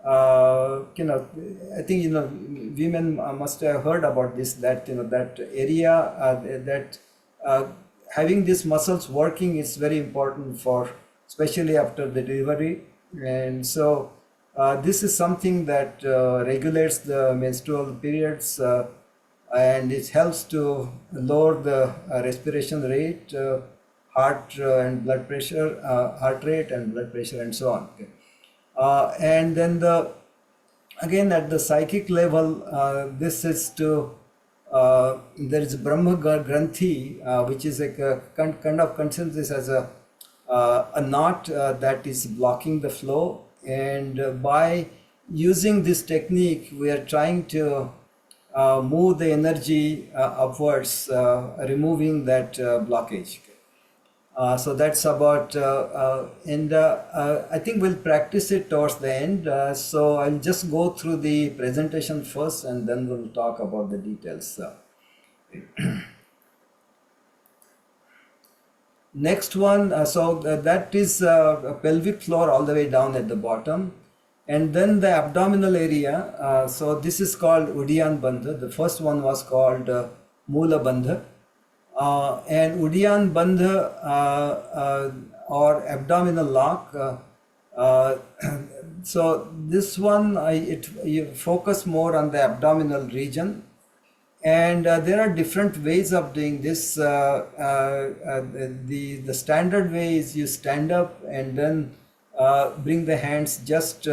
I think women must have heard about this, that that area, that having these muscles working is very important for, especially after the delivery. And so this is something that regulates the menstrual periods, and it helps to lower the respiration rate, heart and blood pressure, heart rate and blood pressure and so on. Okay. And then again at the psychic level, this is to there is Brahma Granthi, which is like a kind of considers this as a knot that is blocking the flow, and by using this technique we are trying to move the energy upwards, removing that blockage. So that's about, and I think we'll practice it towards the end. So I'll just go through the presentation first and then we'll talk about the details. Next one, so that is pelvic floor all the way down at the bottom. And then the abdominal area, so this is called Udiyan Bandha. The first one was called Mula Bandha. And Udiyan Bandha or abdominal lock. So this one, you focus more on the abdominal region. And there are different ways of doing this. The standard way is you stand up and then bring the hands just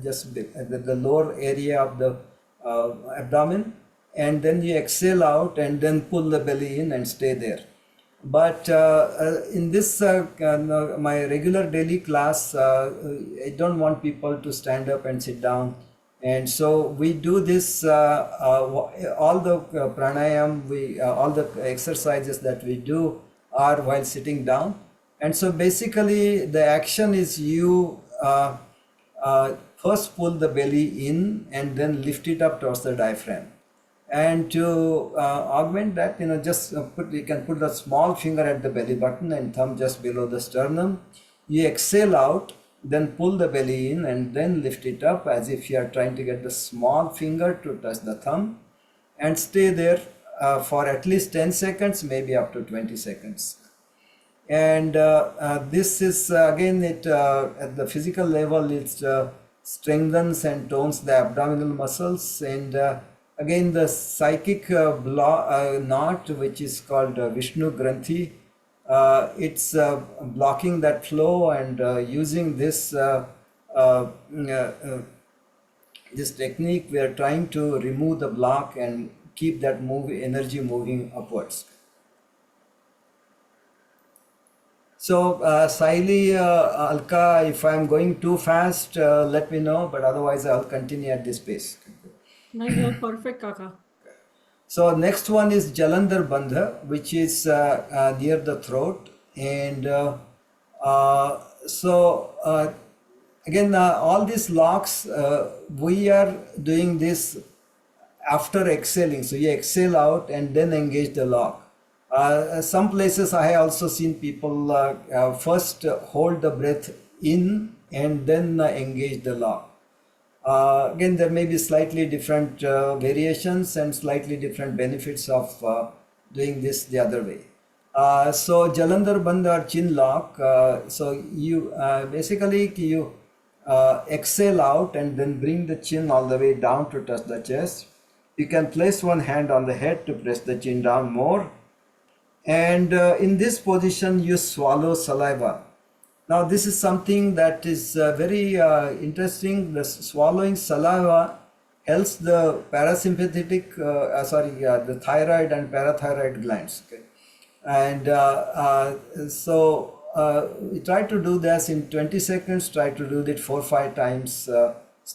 just the lower area of the abdomen, and then you exhale out and then pull the belly in and stay there. But in this my regular daily class, I don't want people to stand up and sit down. And so we do this, all the pranayam, all the exercises that we do are while sitting down. And so basically the action is you first pull the belly in and then lift it up towards the diaphragm. And to augment that, just you can put the small finger at the belly button and thumb just below the sternum. You exhale out, then pull the belly in and then lift it up as if you are trying to get the small finger to touch the thumb, and stay there for at least 10 seconds, maybe up to 20 seconds. And this is again, it at the physical level, it strengthens and tones the abdominal muscles. And again, the psychic knot, which is called Vishnu Granthi, it's blocking that flow, and using this this technique, we are trying to remove the block and keep that energy moving upwards. So Saili, Alka, if I'm going too fast, let me know, but otherwise I'll continue at this pace. No, you're perfect, Kaka. So next one is Jalandhar Bandha, which is near the throat. And again, all these locks, we are doing this after exhaling. So you exhale out and then engage the lock. Some places I have also seen people first hold the breath in and then engage the lock. Again, there may be slightly different variations and slightly different benefits of doing this the other way. So Jalandhar Bandha or chin lock, so you basically you exhale out and then bring the chin all the way down to touch the chest. You can place one hand on the head to press the chin down more. And in this position, you swallow saliva. Now, this is something that is very interesting. The swallowing saliva helps the parasympathetic, the thyroid and parathyroid glands. Okay? And so we try to do this in 20 seconds, try to do it 4 or 5 times,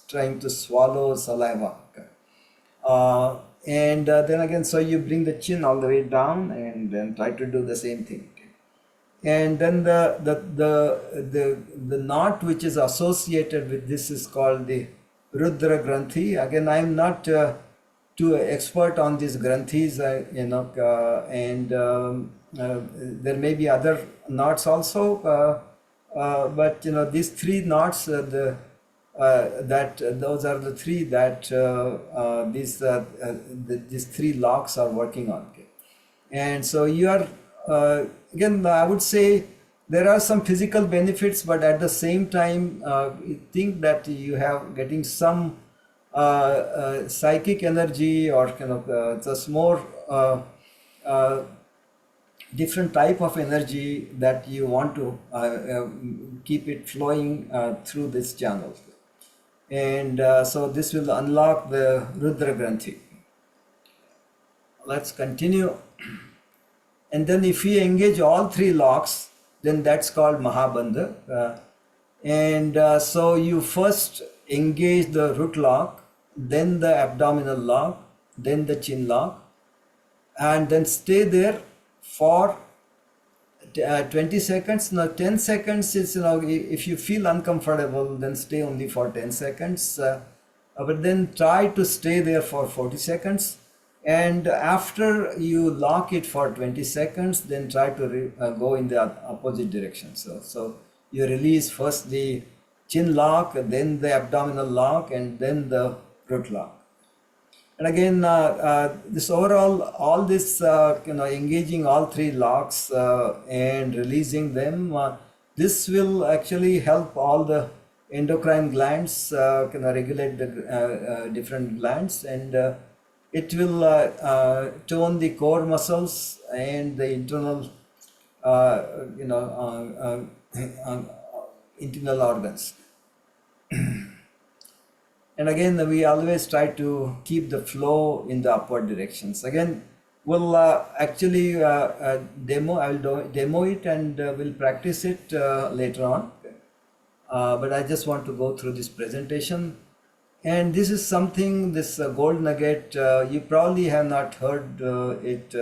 trying to swallow saliva. Okay? And then again, so you bring the chin all the way down and then try to do the same thing. And then the knot which is associated with this is called the Rudra Granthi. Again, I am not too expert on these Granthis, and there may be other knots also, but these 3 knots, those are the 3 that these 3 locks are working on. Okay? And so you are again, I would say there are some physical benefits, but at the same time, you think that you have getting some psychic energy, or it's more different type of energy that you want to keep it flowing through this channel. And so this will unlock the Rudra Granthi. Let's continue. And then if we engage all three locks, then that's called Mahabandha. So you first engage the root lock, then the abdominal lock, then the chin lock, and then stay there for 20 seconds. Now 10 seconds is, if you feel uncomfortable, then stay only for 10 seconds. But then try to stay there for 40 seconds. And after you lock it for 20 seconds, then try to go in the opposite direction. So you release first the chin lock, then the abdominal lock, and then the root lock. And again, this overall, all this, engaging all three locks and releasing them, this will actually help all the endocrine glands, regulate the different glands, and it will tone the core muscles and the internal, internal organs. And again, we always try to keep the flow in the upward directions. Again, we'll actually demo. I will demo it and we'll practice it later on. But I just want to go through this presentation. And this is something, this gold nugget, you probably have not heard it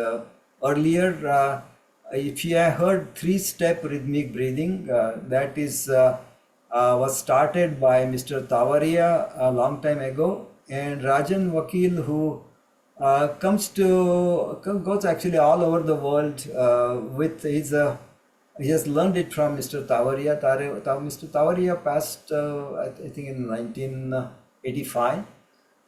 earlier. If you have heard 3-step rhythmic breathing, that is was started by Mr. Tavaria a long time ago, and Rajan Vakil, who goes actually all over the world with his, he has learned it from Mr. Tavaria. Mr. Tavaria passed, I think, in 1985,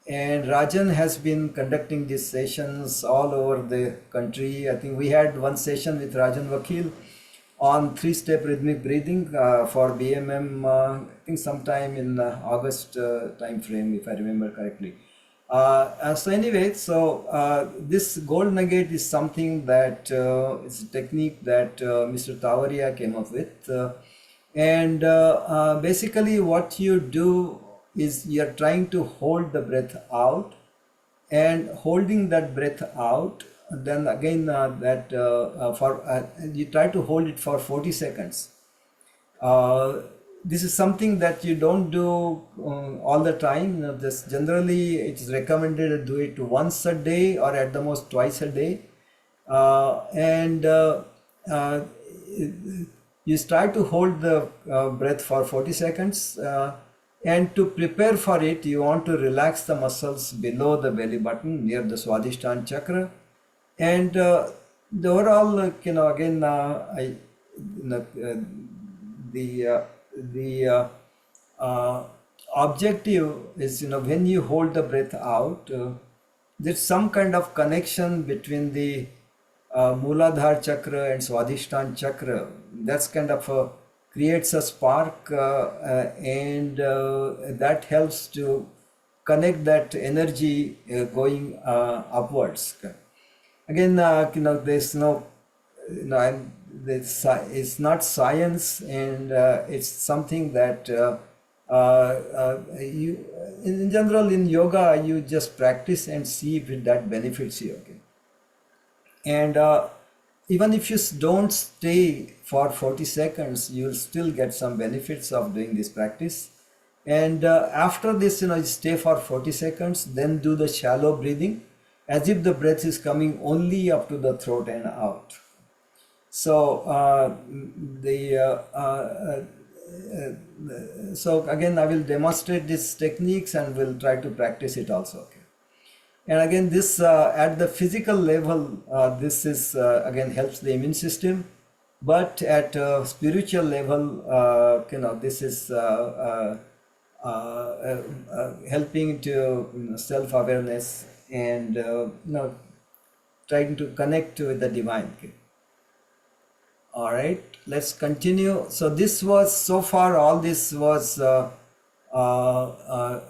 and Rajan has been conducting these sessions all over the country. I think we had one session with Rajan Vakil on 3-step rhythmic breathing for BMM, I think sometime in August time frame, if I remember correctly. So anyway, this gold nugget is something that it's a technique that Mr. Tavaria came up with. Basically what you do is you're trying to hold the breath out, and holding that breath out, then again you try to hold it for 40 seconds. This is something that you don't do all the time. This generally it is recommended to do it once a day or at the most twice a day. You start to hold the breath for 40 seconds. And to prepare for it, you want to relax the muscles below the belly button near the Swadhisthana chakra. And the overall, again, the objective is, when you hold the breath out, there's some kind of connection between the Mooladhara chakra and Swadhisthana chakra. That's kind of creates a spark, and that helps to connect that energy going upwards. Again, there's no, it's not science, and it's something that you, in general, in yoga, you just practice and see if that benefits you. Okay, and even if you don't stay for 40 seconds, you'll still get some benefits of doing this practice. And after this, you stay for 40 seconds, then do the shallow breathing, as if the breath is coming only up to the throat and out. So so again, I will demonstrate these techniques and we'll try to practice it also. Okay. And again, this at the physical level, this is again helps the immune system, but at a spiritual level, this is helping to self-awareness and trying to connect with the divine. Okay. All right, let's continue. So this was, so far all this was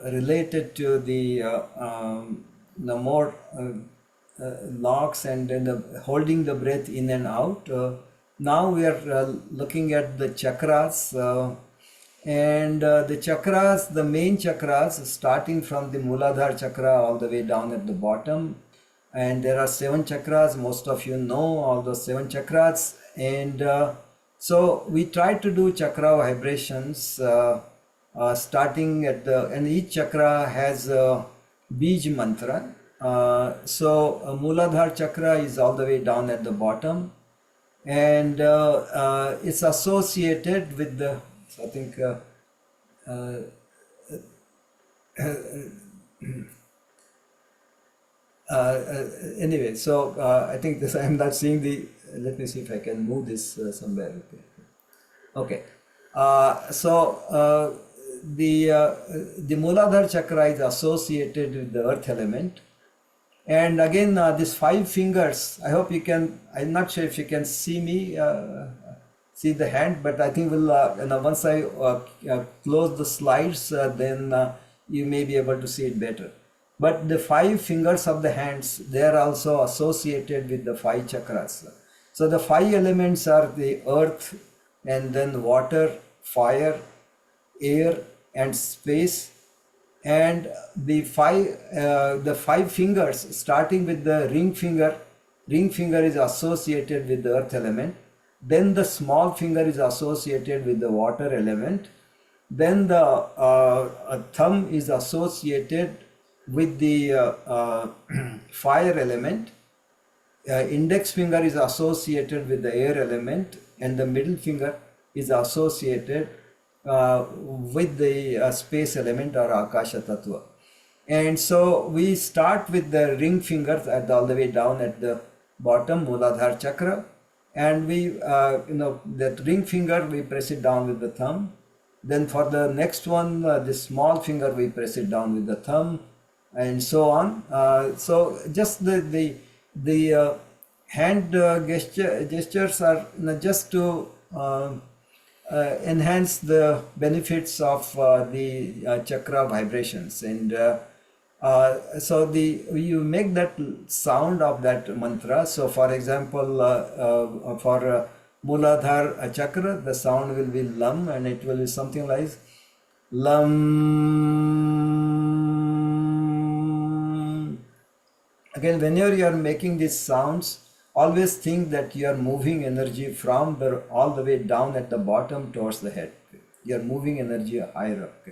related to the more locks and then holding the breath in and out. Now we are looking at the chakras, and the chakras, the main chakras, starting from the Muladhara chakra all the way down at the bottom. And there are 7 chakras. Most of you know all those 7 chakras. And so we try to do chakra vibrations starting at and each chakra has a Bij mantra. So Muladhara chakra is all the way down at the bottom, and it's associated with the, I think, anyway, so I think this, I'm not seeing the, let me see if I can move this somewhere. Okay. So the Muladhara chakra is associated with the earth element. And again, these 5 fingers, I hope you can, I'm not sure if you can see me, see the hand, but I think we'll, once I close the slides, then you may be able to see it better. But the 5 fingers of the hands, they are also associated with the 5 chakras. So the 5 elements are the earth, and then water, fire, air, and space. And the 5 fingers, starting with the ring finger is associated with the earth element. Then the small finger is associated with the water element. Then the thumb is associated with the fire element. Index finger is associated with the air element, and the middle finger is associated with the space element or Akasha Tattva. And so we start with the ring fingers all the way down at the bottom, Muladhara chakra, and we, that ring finger, we press it down with the thumb. Then for the next one, the small finger, we press it down with the thumb, and so on. So just the hand gestures are just to enhance the benefits of the chakra vibrations. And so you make that sound of that mantra. So for example, for Muladhara chakra, the sound will be lam, and it will be something like lam. Again, whenever you are making these sounds, always think that you are moving energy from all the way down at the bottom towards the head. You are moving energy higher up.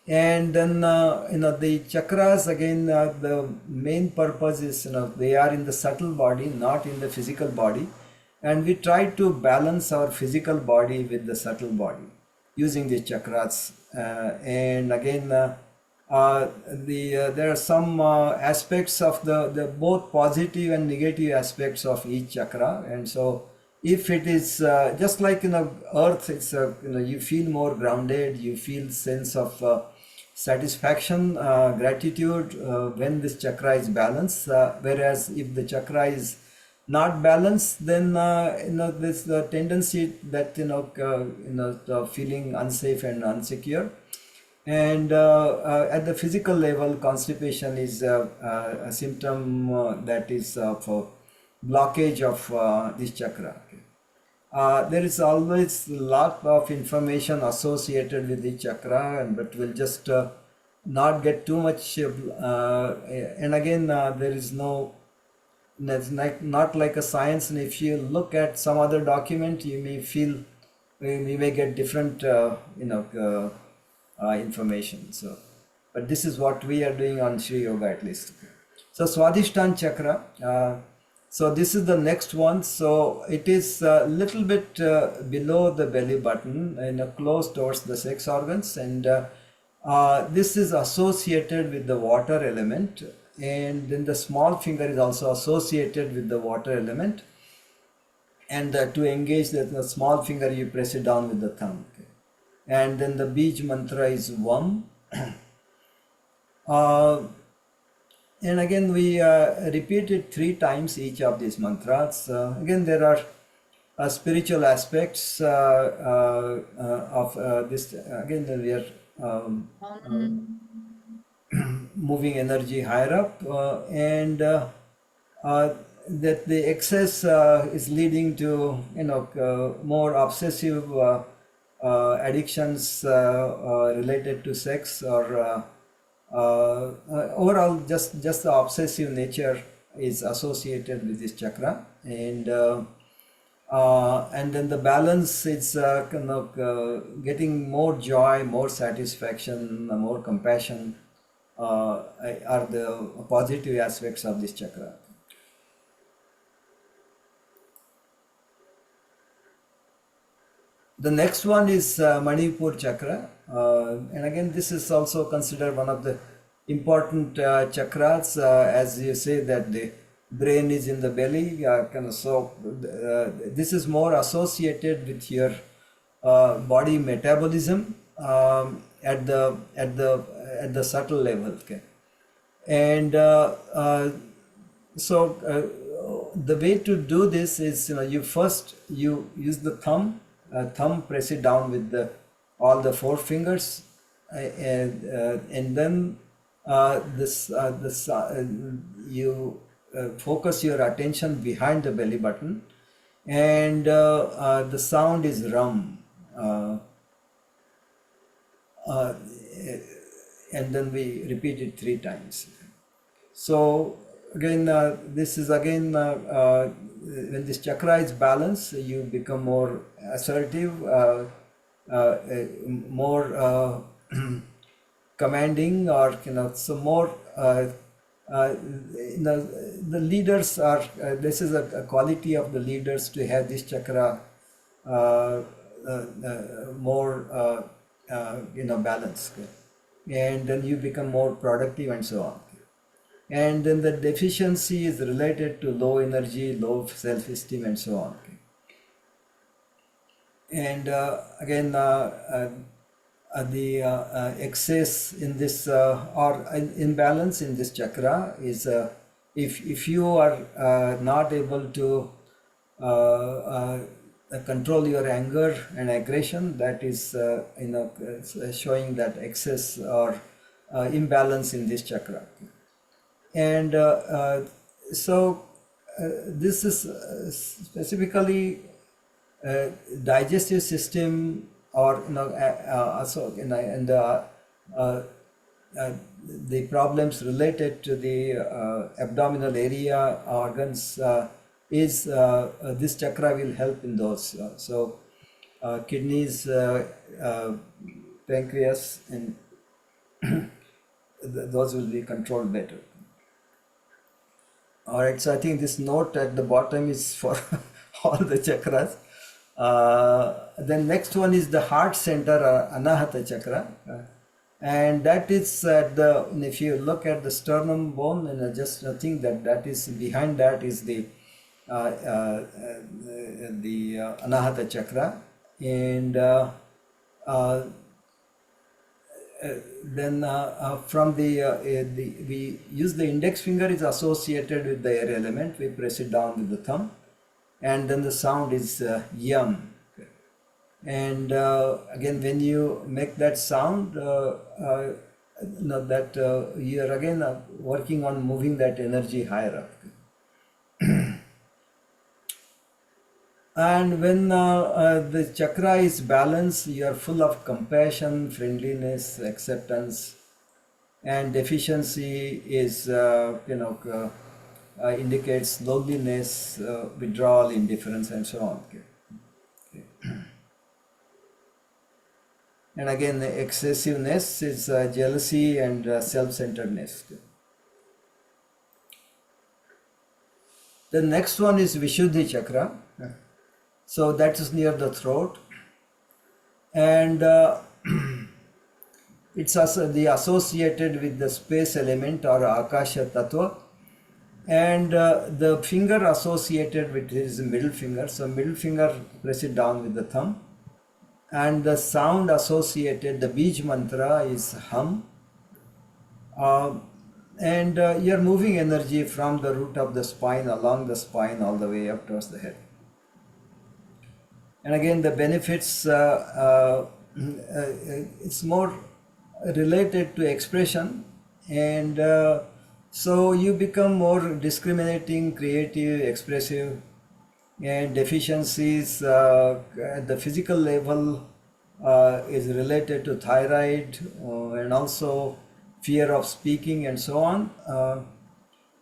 And then the chakras, again, the main purpose is they are in the subtle body, not in the physical body, and we try to balance our physical body with the subtle body using the chakras. And again, there are some aspects of the both positive and negative aspects of each chakra. And so if it is just like earth, it's you feel more grounded, you feel sense of satisfaction, gratitude when this chakra is balanced. Whereas if the chakra is not balanced, then there's the tendency that feeling unsafe and insecure. And at the physical level, constipation is a symptom that is of blockage of this chakra. There is always a lot of information associated with the chakra, but we'll just not get too much. And again, there is it's not like a science. And if you look at some other document, you may feel, you may get different, information. So, but this is what we are doing on Shri Yoga at least. So Swadhisthana chakra. So this is the next one. So it is a little bit below the belly button and close towards the sex organs. And this is associated with the water element. And then the small finger is also associated with the water element. And to engage the small finger, you press it down with the thumb. And then the Bij mantra is Vam. And again, we repeat it 3 times each of these mantras. Again, there are spiritual aspects of this. Again, we are moving energy higher up. And that the excess is leading to more obsessive addictions related to sex, or overall just the obsessive nature is associated with this chakra. And then the balance is getting more joy, more satisfaction, more compassion are the positive aspects of this chakra. The next one is Manipur chakra, and again this is also considered one of the important chakras, as you say that the brain is in the belly, this is more associated with your body metabolism at the subtle level. Okay, and the way to do this is you use the thumb, press it down with all the 4 fingers, and then you focus your attention behind the belly button, and the sound is rum, and then we repeat it 3 times. So again, this is again when this chakra is balanced, you become more assertive, more commanding, or so more. The leaders are. This is a quality of the leaders to have this chakra more balanced, and then you become more productive and so on. And then the deficiency is related to low energy, low self-esteem, and so on. And again, the excess in this or imbalance in this chakra is if you are not able to control your anger and aggression, that is showing that excess or imbalance in this chakra. And this is specifically digestive system, or also and the problems related to the abdominal area organs is this chakra will help in those. Kidneys, pancreas, and those will be controlled better. All right, so I think this note at the bottom is for all the chakras. Then next one is the heart center, Anahata chakra, and that is at if you look at the sternum bone, and just think that is behind that is the Anahata chakra, and then from we use the index finger is associated with the air element. We press it down with the thumb, and then the sound is yam. And again, when you make that sound, that you are again working on moving that energy higher up. And when the chakra is balanced, you are full of compassion, friendliness, acceptance, and deficiency is indicates loneliness, withdrawal, indifference, and so on. Okay. And again, the excessiveness is jealousy and self-centeredness. The next one is Vishuddhi chakra. So that is near the throat, and it's also associated with the space element or Akasha Tattva, and the finger associated with it is the middle finger. So middle finger, press it down with the thumb, and the sound associated, the Bij mantra is hum, and you're moving energy from the root of the spine, along the spine, all the way up towards the head. And again, the benefits, it's more related to expression, and So you become more discriminating, creative, expressive, and deficiencies at the physical level is related to thyroid and also fear of speaking and so on.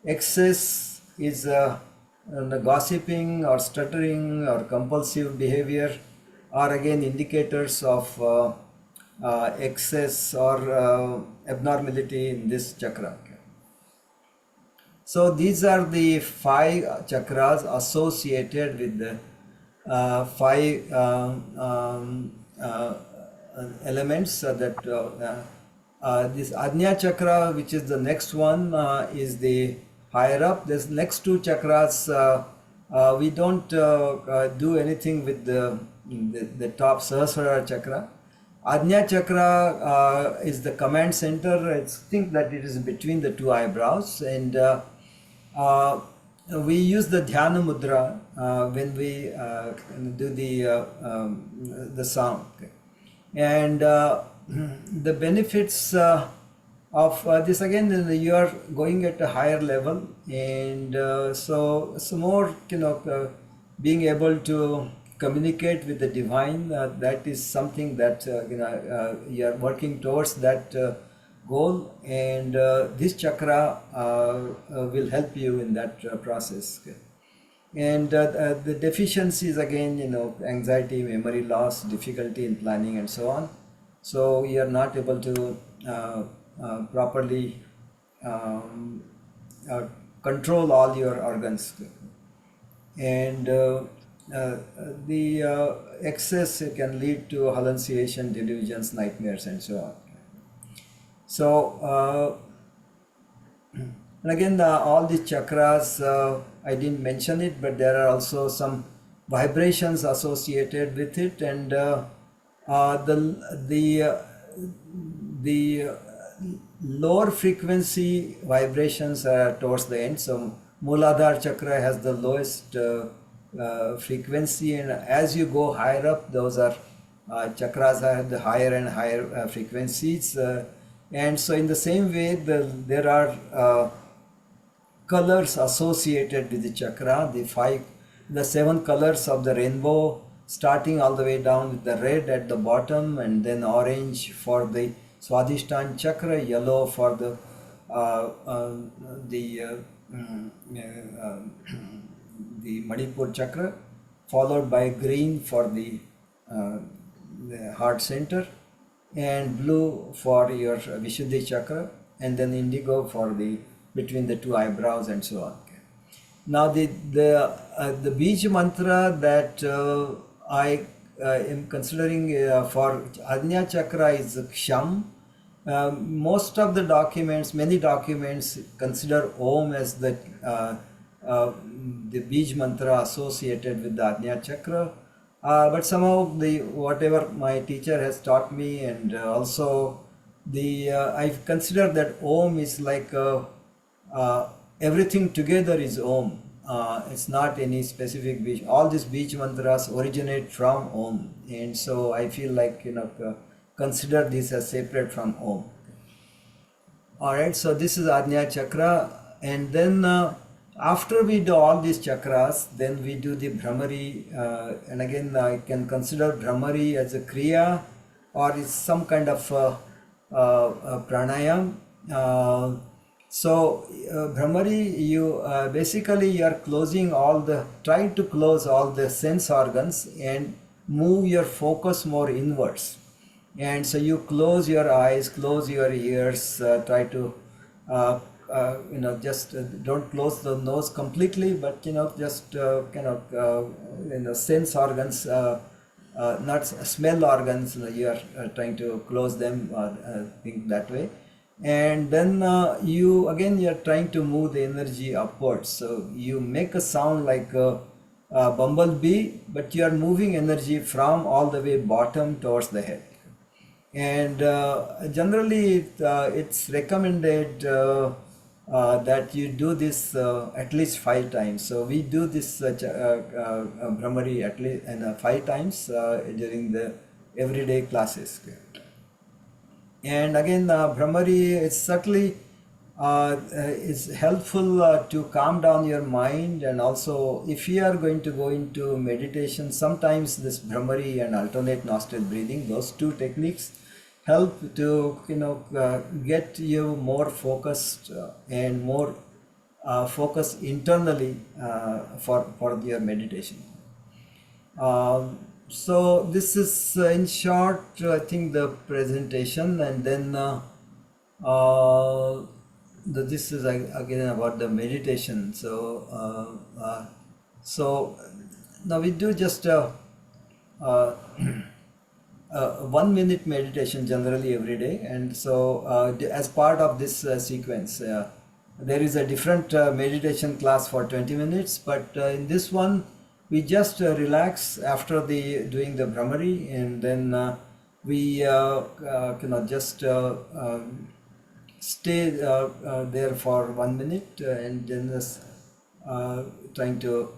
Excess is the gossiping or stuttering or compulsive behavior are again indicators of excess or abnormality in this chakra. So these are the 5 chakras associated with the 5 elements that this Ajna chakra, which is the next one, is the higher up. This next 2 chakras, we don't do anything with the top Sahasrara chakra. Ajna chakra is the command center. I think that it is between the 2 eyebrows, and we use the dhyana mudra when we do the sound. And the benefits of this, again, you are going at a higher level, and so more being able to communicate with the divine, that is something that you are working towards that goal, and this chakra will help you in that process. And the deficiencies, again, anxiety, memory loss, difficulty in planning and so on. So you are not able to properly control all your organs, and the excess can lead to hallucination, delusions, nightmares and so on. So and again, all these chakras, I didn't mention it, but there are also some vibrations associated with it, and the lower frequency vibrations are towards the end. So Mooladhara chakra has the lowest frequency, and as you go higher up, those are chakras have the higher and higher frequencies. And so in the same way, there are colors associated with the chakra, the 7 colors of the rainbow, starting all the way down with the red at the bottom, and then orange for the Swadhisthana chakra, yellow for the Manipur chakra, followed by green for the heart center, and blue for your Vishuddhi chakra, and then indigo for the between the 2 eyebrows and so on. Now the Bij mantra that I am considering for Ajna chakra is Ksham. Most of the documents, many documents consider Om as the Bij mantra associated with the Ajna chakra. But somehow whatever my teacher has taught me, and also I consider that Om is like everything together is Om. It's not any specific Bij. All these Bij mantras originate from Om, and so I feel like consider this as separate from Om. All right, so this is Ajna chakra, and then after we do all these chakras, then we do the Brahmari, and again I can consider Brahmari as a Kriya, or it's some kind of Pranayama. So Brahmari, you basically you are trying to close all the sense organs and move your focus more inwards. And so you close your eyes, close your ears, try to just don't close the nose completely, but just sense organs, not smell organs, you are trying to close them, think that way. And then you are trying to move the energy upwards. So you make a sound like a bumblebee, but you are moving energy from all the way bottom towards the head. And generally it's recommended that you do this at least 5 times. So we do this Brahmari at least 5 times during the everyday classes. And again, Brahmari is certainly is helpful to calm down your mind, and also if you are going to go into meditation, sometimes this Brahmari and alternate nostril breathing, those two techniques help to get you more focused and more focus internally for your meditation. So this is in short, I think, the presentation, and then this is again about the meditation. So now we do just a 1 minute meditation generally every day, and so as part of this sequence, there is a different meditation class for 20 minutes, but in this one we just relax after doing the Brahmari, and then we just stay there for 1 minute, and then trying to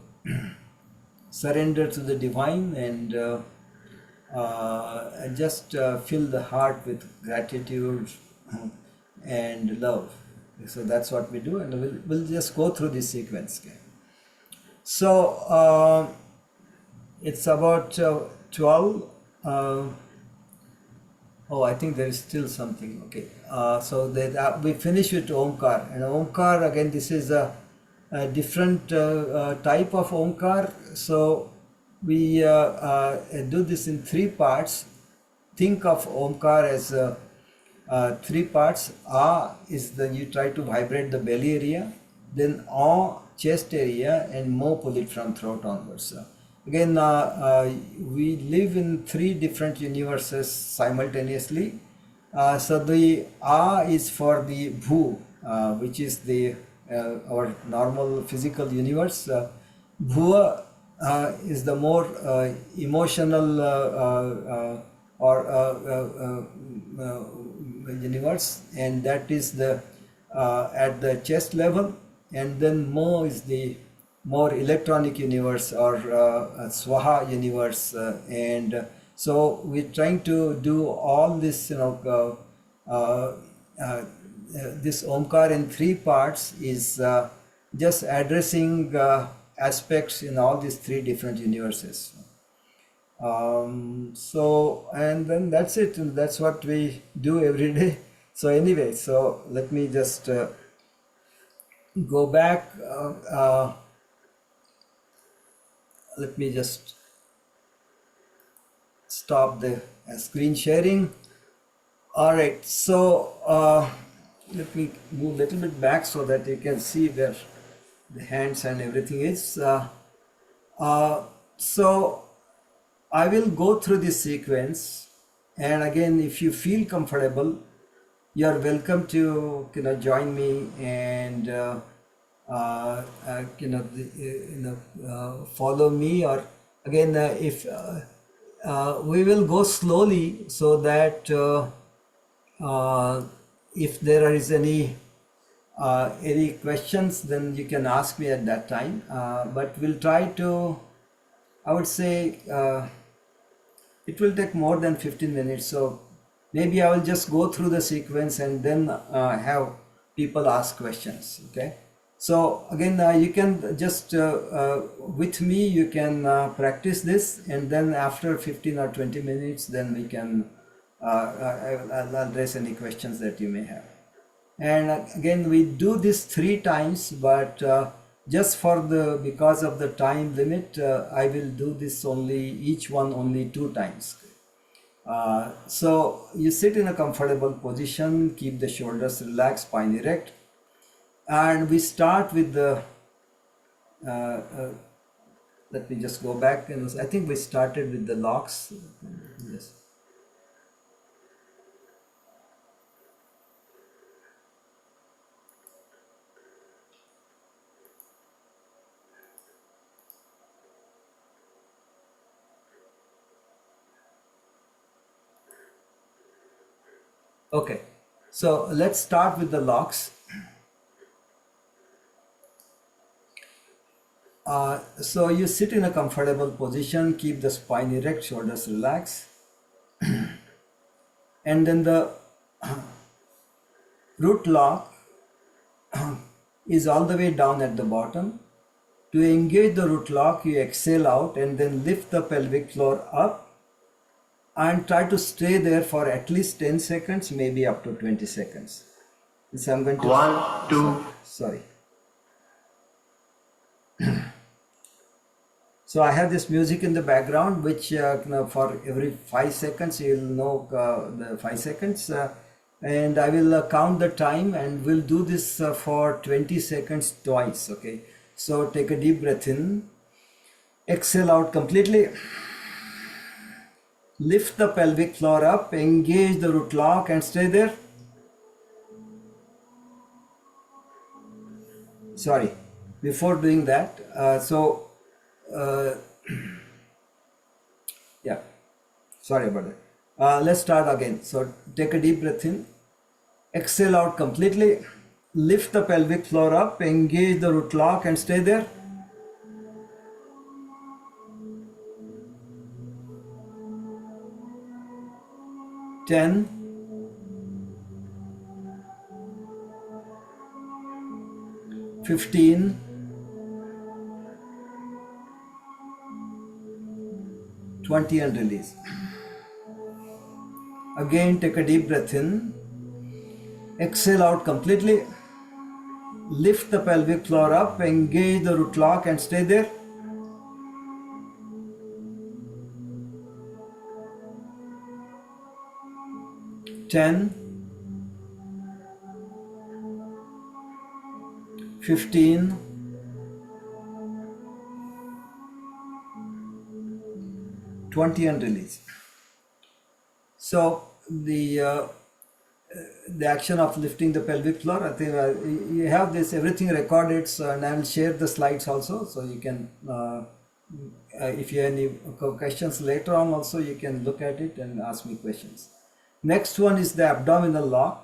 surrender to the divine, and just fill the heart with gratitude and love. So that's what we do, and we'll just go through this sequence. Okay? So it's about 12. Oh, I think there is still something. Okay. So that we finish with Omkar, and Omkar, again, this is a different type of Omkar. So we do this in 3 parts. Think of Omkar as 3 parts. A is you try to vibrate the belly area, then A, chest area, and Mo, pull it from throat onwards. Again, we live in 3 different universes simultaneously. So the A is for the Bhu, which is our normal physical universe. Bhuva is the more emotional universe, and that is at the chest level. And then Mo is the more electronic universe, or Swaha universe, and so we're trying to do all this, this Omkar in 3 parts is just addressing aspects in all these 3 different universes. So, and then that's it, and that's what we do every day. So anyway, so let me just go back. Let me just stop the screen sharing. All right, so let me move a little bit back so that you can see where the hands and everything is. So I will go through this sequence, and again, if you feel comfortable, you are welcome to join me and follow me, or again, if we will go slowly, so that if there is any questions, then you can ask me at that time, but we'll try to, I would say it will take more than 15 minutes, so maybe I will just go through the sequence and then have people ask questions. Okay, so again, you can just with me you can practice this, and then after 15 or 20 minutes, then we can I'll address any questions that you may have. And again, we do this 3 times, but just because of the time limit, I will do this each one only 2 times. So you sit in a comfortable position, keep the shoulders relaxed, spine erect, and we start with the let me just go back, and I think we started with the locks. Yes. Okay, so let's start with the locks. So you sit in a comfortable position, keep the spine erect, shoulders relaxed, and then the root lock is all the way down at the bottom. To engage the root lock, you exhale out and then lift the pelvic floor up and try to stay there for at least 10 seconds, maybe up to 20 seconds. So I'm going to... 1, 2. Sorry. So I have this music in the background, which for every 5 seconds, you'll know the 5 seconds. And I will count the time, and we'll do this for 20 seconds twice, okay? So take a deep breath in, exhale out completely, lift the pelvic floor up, engage the root lock and stay there. Sorry, before doing that, yeah, sorry about that. Let's start again. So take a deep breath in, exhale out completely, lift the pelvic floor up, engage the root lock and stay there. Ten, 15, 20 and release. Again, take a deep breath in, exhale out completely, lift the pelvic floor up, engage the root lock and stay there. Ten, 15, 20 and release. So the action of lifting the pelvic floor, I think you have this everything recorded, so, and I will share the slides also, so you can if you have any questions later on also, you can look at it and ask me questions. Next one is the abdominal lock.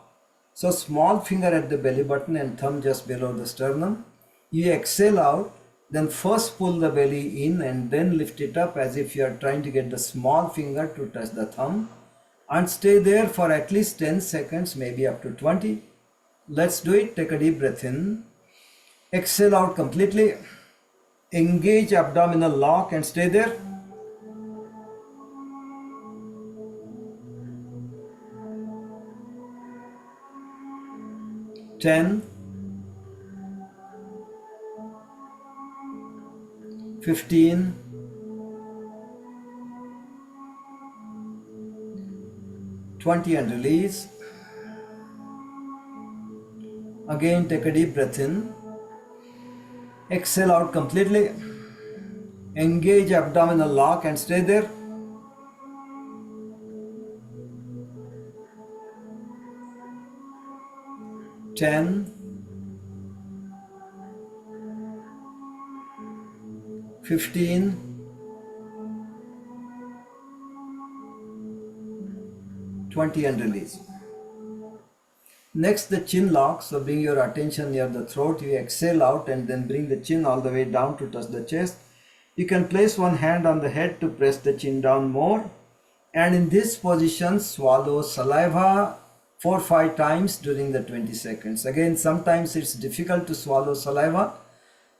So small finger at the belly button and thumb just below the sternum. You exhale out, then first pull the belly in and then lift it up as if you are trying to get the small finger to touch the thumb, and stay there for at least 10 seconds, maybe up to 20. Let's do it. Take a deep breath in, exhale out completely, engage abdominal lock and stay there. Ten, 15, 20 and release. Again, take a deep breath in, exhale out completely, engage abdominal lock and stay there. Ten, 15, 20 and release. Next, the chin lock. So bring your attention near the throat. You exhale out and then bring the chin all the way down to touch the chest. You can place one hand on the head to press the chin down more. And in this position, swallow saliva 4 or 5 times during the 20 seconds. Again, sometimes it's difficult to swallow saliva.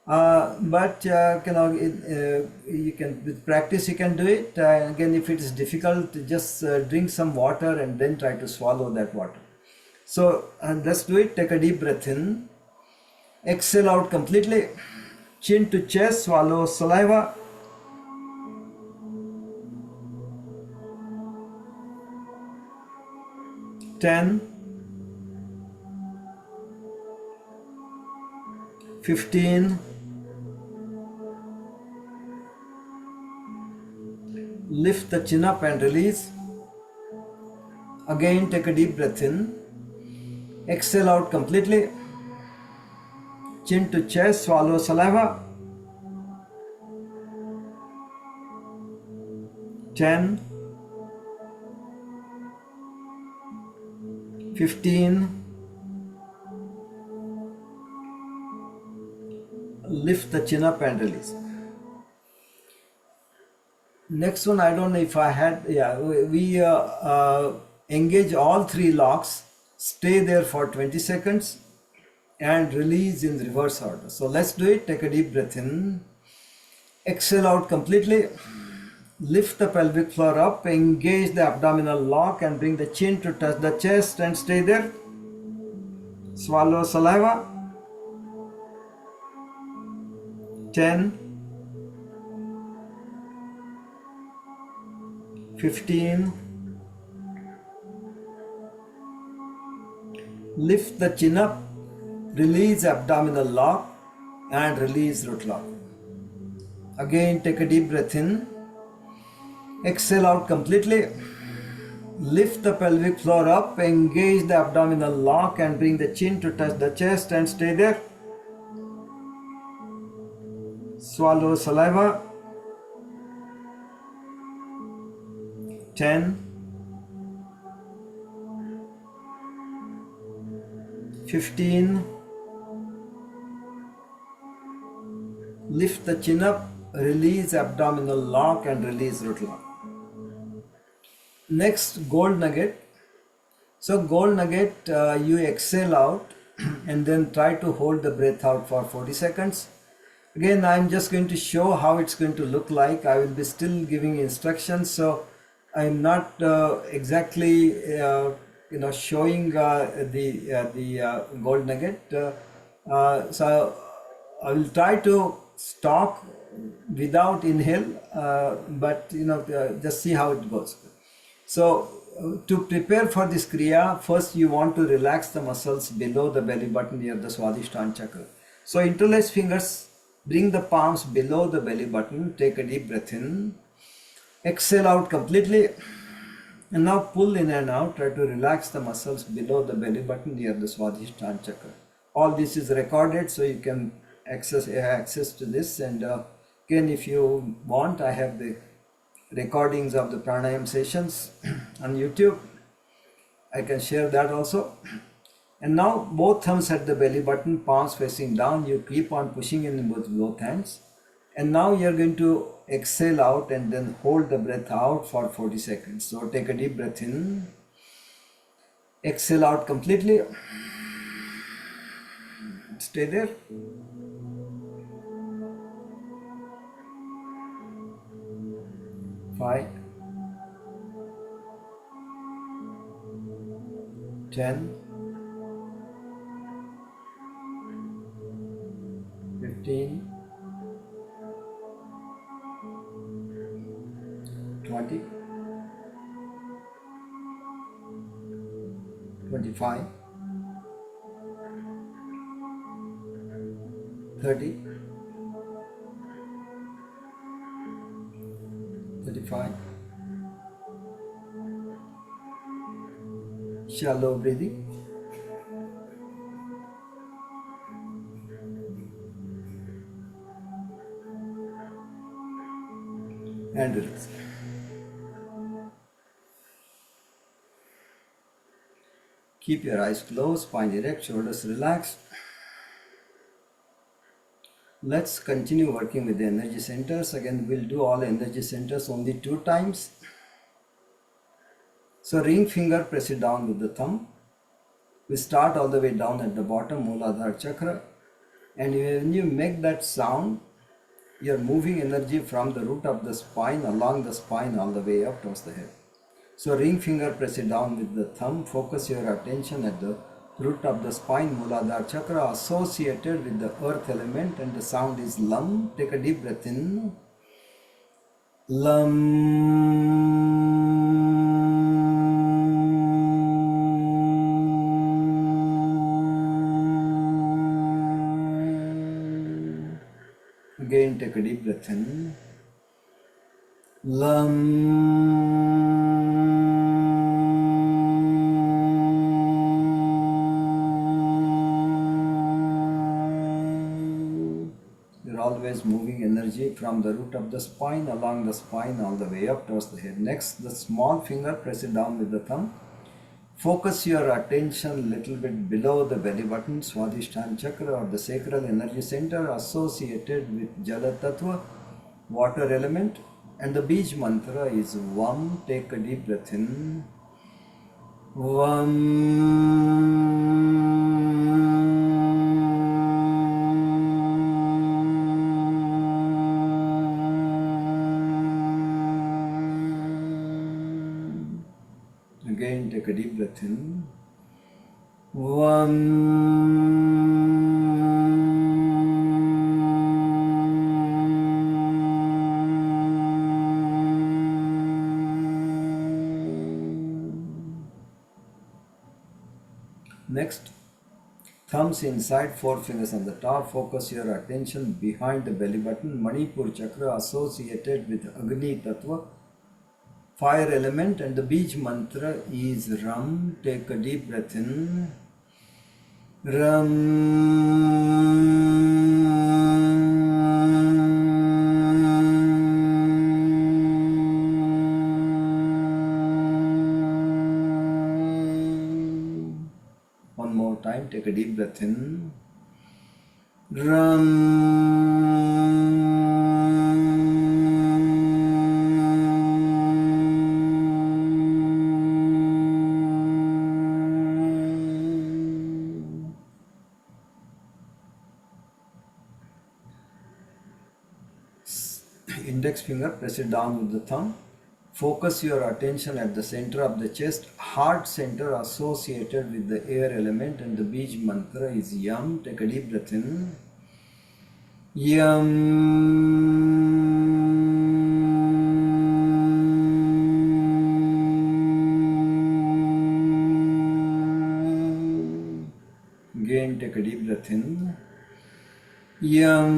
But you can, with practice you can do it. Again, if it is difficult, just drink some water and then try to swallow that water. So let's do it. Take a deep breath in, exhale out completely, chin to chest, swallow saliva. Ten, 15, lift the chin up and release. Again, take a deep breath in, exhale out completely, chin to chest, swallow saliva. 10, 15, lift the chin up and release. Next one, I don't know if I had, we engage all 3 locks, stay there for 20 seconds and release in reverse order. So let's do it. Take a deep breath in. Exhale out completely. Lift the pelvic floor up, engage the abdominal lock and bring the chin to touch the chest and stay there. Swallow saliva. 10, 15. Lift the chin up, release abdominal lock and release root lock. Again, take a deep breath in. Exhale out completely. Lift the pelvic floor up, engage the abdominal lock and bring the chin to touch the chest and stay there. Swallow saliva. 10, 15. Lift the chin up, release abdominal lock and release root lock. Next, gold nugget. So gold nugget, you exhale out and then try to hold the breath out for 40 seconds. Again, I'm just going to show how it's going to look like. I will be still giving instructions, so I'm not exactly showing the gold nugget. So I will try to talk without inhale, but just see how it goes. So to prepare for this kriya, first you want to relax the muscles below the belly button near the Swadhisthana chakra. So interlace fingers, bring the palms below the belly button, take a deep breath in, exhale out completely, and now pull in and out. Try to relax the muscles below the belly button near the Swadhisthana chakra. All this is recorded, so you can access to this, and again, if you want, I have the recordings of the pranayama sessions on YouTube. I can share that also. And now both thumbs at the belly button, palms facing down. You keep on pushing in with both hands. And now you're going to exhale out and then hold the breath out for 40 seconds. So take a deep breath in. Exhale out completely. Stay there. Five, 10, 15, 20, 25, 30, 35. Shallow breathing. And release. Keep your eyes closed, spine erect, shoulders relaxed. Let's continue working with the energy centers. Again, we'll do all energy centers only 2 times. So ring finger, press it down with the thumb. We start all the way down at the bottom, Mooladhara chakra. And when you make that sound, you're moving energy from the root of the spine, along the spine, all the way up towards the head. So ring finger, press it down with the thumb. Focus your attention at the root of the spine, Mooladhara chakra, associated with the earth element, and the sound is Lam. Take a deep breath in. Lam. Again, take a deep breath in. You're always moving energy from the root of the spine, along the spine, all the way up towards the head. Next, the small finger, press it down with the thumb. Focus your attention a little bit below the belly button, Swadhisthana chakra, or the sacral energy center associated with Jala Tattva, water element. And the Bij mantra is Vam. Take a deep breath in. Vam. take a deep breath in. Next, thumbs inside, four fingers on the top. Focus your attention behind the belly button. Manipur chakra associated with Agni Tattva, fire element, and the Bij mantra is Ram. Take a deep breath in. Ram. One more time, take a deep breath in. Ram. Index finger, press it down with the thumb. Focus your attention at the center of the chest, heart center associated with the air element, and the Bij mantra is Yam. Take a deep breath in. Yam. Again, take a deep breath in. Yam.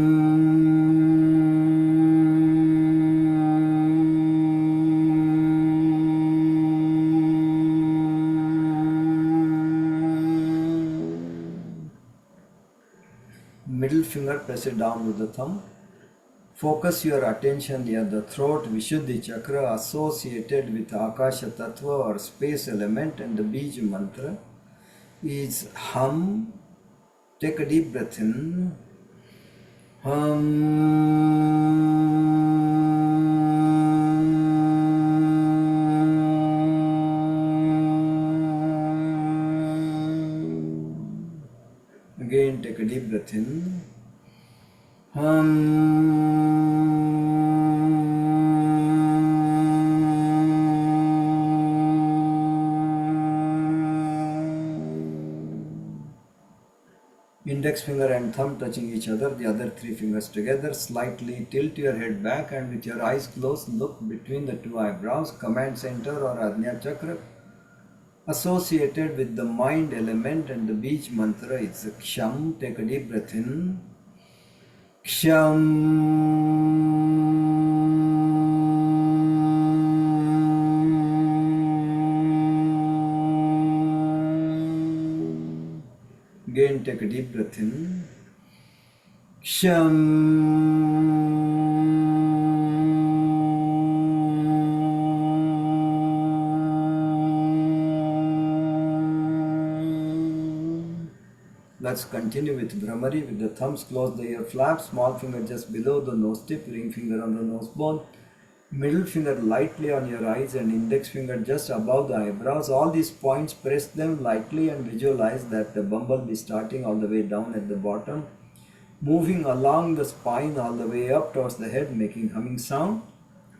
Middle finger, press it down with the thumb. Focus your attention near the throat, Vishuddhi chakra associated with Akasha Tattva or space element, and the Bij mantra is Hum. Take a deep breath in. Hum. Again, take a deep breath in. Index finger and thumb touching each other, the other three fingers together. Slightly tilt your head back and with your eyes closed, look between the two eyebrows. Command center or Ajna chakra associated with the mind element, and the Bij mantra is Ksham. Take a deep breath in. Ksham. Again, take a deep breath in. Ksham. Let's continue with Brahmari with the thumbs close the ear flaps, small finger just below the nose tip, ring finger on the nose bone, middle finger lightly on your eyes, and index finger just above the eyebrows. All these points, press them lightly and visualize that the bumblebee starting all the way down at the bottom, moving along the spine all the way up towards the head, making humming sound.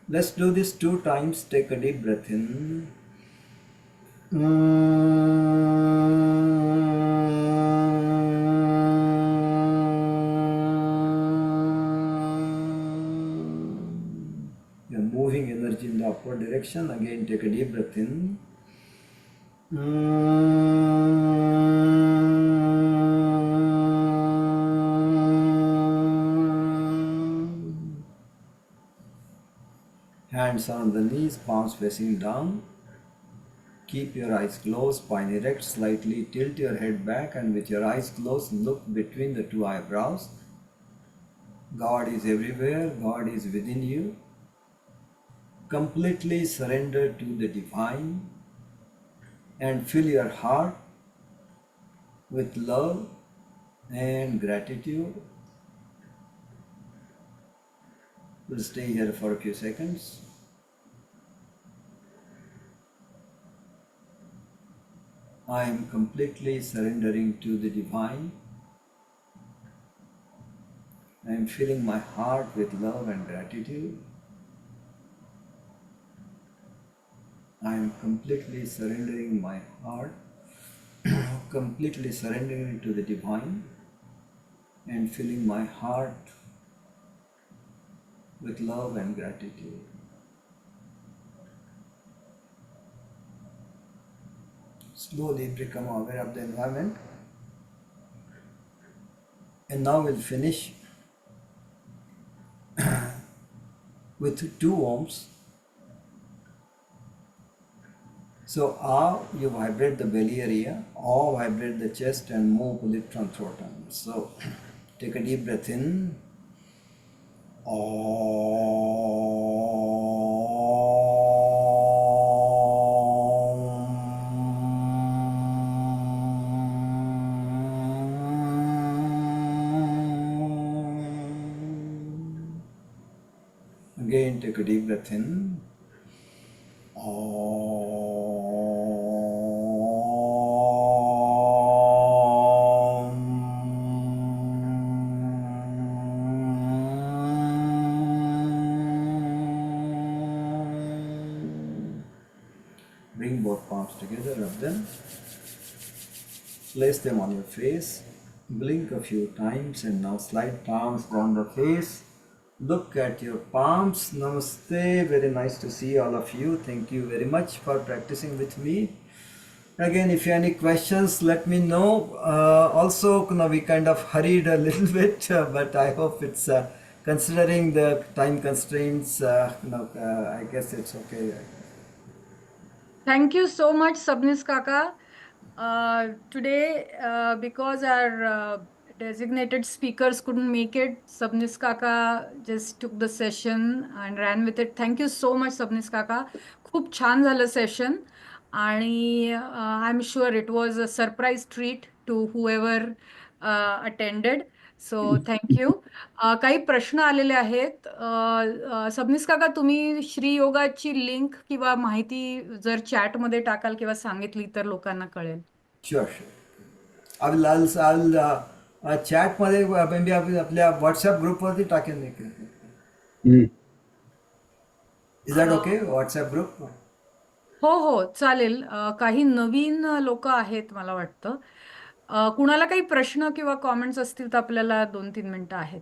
Let's do this 2 times. Take a deep breath in. You're moving energy in the upward direction. Again, take a deep breath in. Hands on the knees, palms facing down. Keep your eyes closed, spine erect, slightly tilt your head back, and with your eyes closed, look between the two eyebrows. God is everywhere, God is within you. Completely surrender to the divine and fill your heart with love and gratitude. We'll stay here for a few seconds. I am completely surrendering to the divine. I am filling my heart with love and gratitude. I am completely surrendering my heart, completely surrendering to the divine, and filling my heart with love and gratitude. Slowly become aware of the environment. And now we'll finish with 2 ohms. So ah, you vibrate the belly area, ah vibrate the chest and move it from throat. So take a deep breath in. Again, take a deep breath in. Bring both palms together, rub them. Place them on your face. Blink a few times and now slide palms down the face. Look at your palms. Namaste. Very nice to see all of you. Thank you very much for practicing with me. Again, if you have any questions, let me know. Also, we kind of hurried a little bit, but I hope it's considering the time constraints. I guess it's okay. Thank you so much, Sabnis Kaka. Today, because our designated speakers couldn't make it, Sabnis Kaka just took the session and ran with it. Thank you so much, Sabnis Kaka. खूप छान झालं session आणि I am sure it was a surprise treat to whoever attended. So thank you. काही प्रश्न आलेले आहेत. सबनीस काका, तुम्ही श्री योगाची लिंक किंवा माहिती जर चॅटमध्ये टाकाल किंवा सांगितली तर लोकांना कळेल. Sure. I'll chat मध्ये maybe आपल्या व्हॉट्सअप ग्रुपवरती टाकेन. Is that okay? WhatsApp group? हो चालेल. काही नवीन लोक आहेत मला वाटतं. कुणाला काही प्रश्न किंवा कॉमेंट्स असतील तर आपल्याला 2-3 मिनिटं आहेत.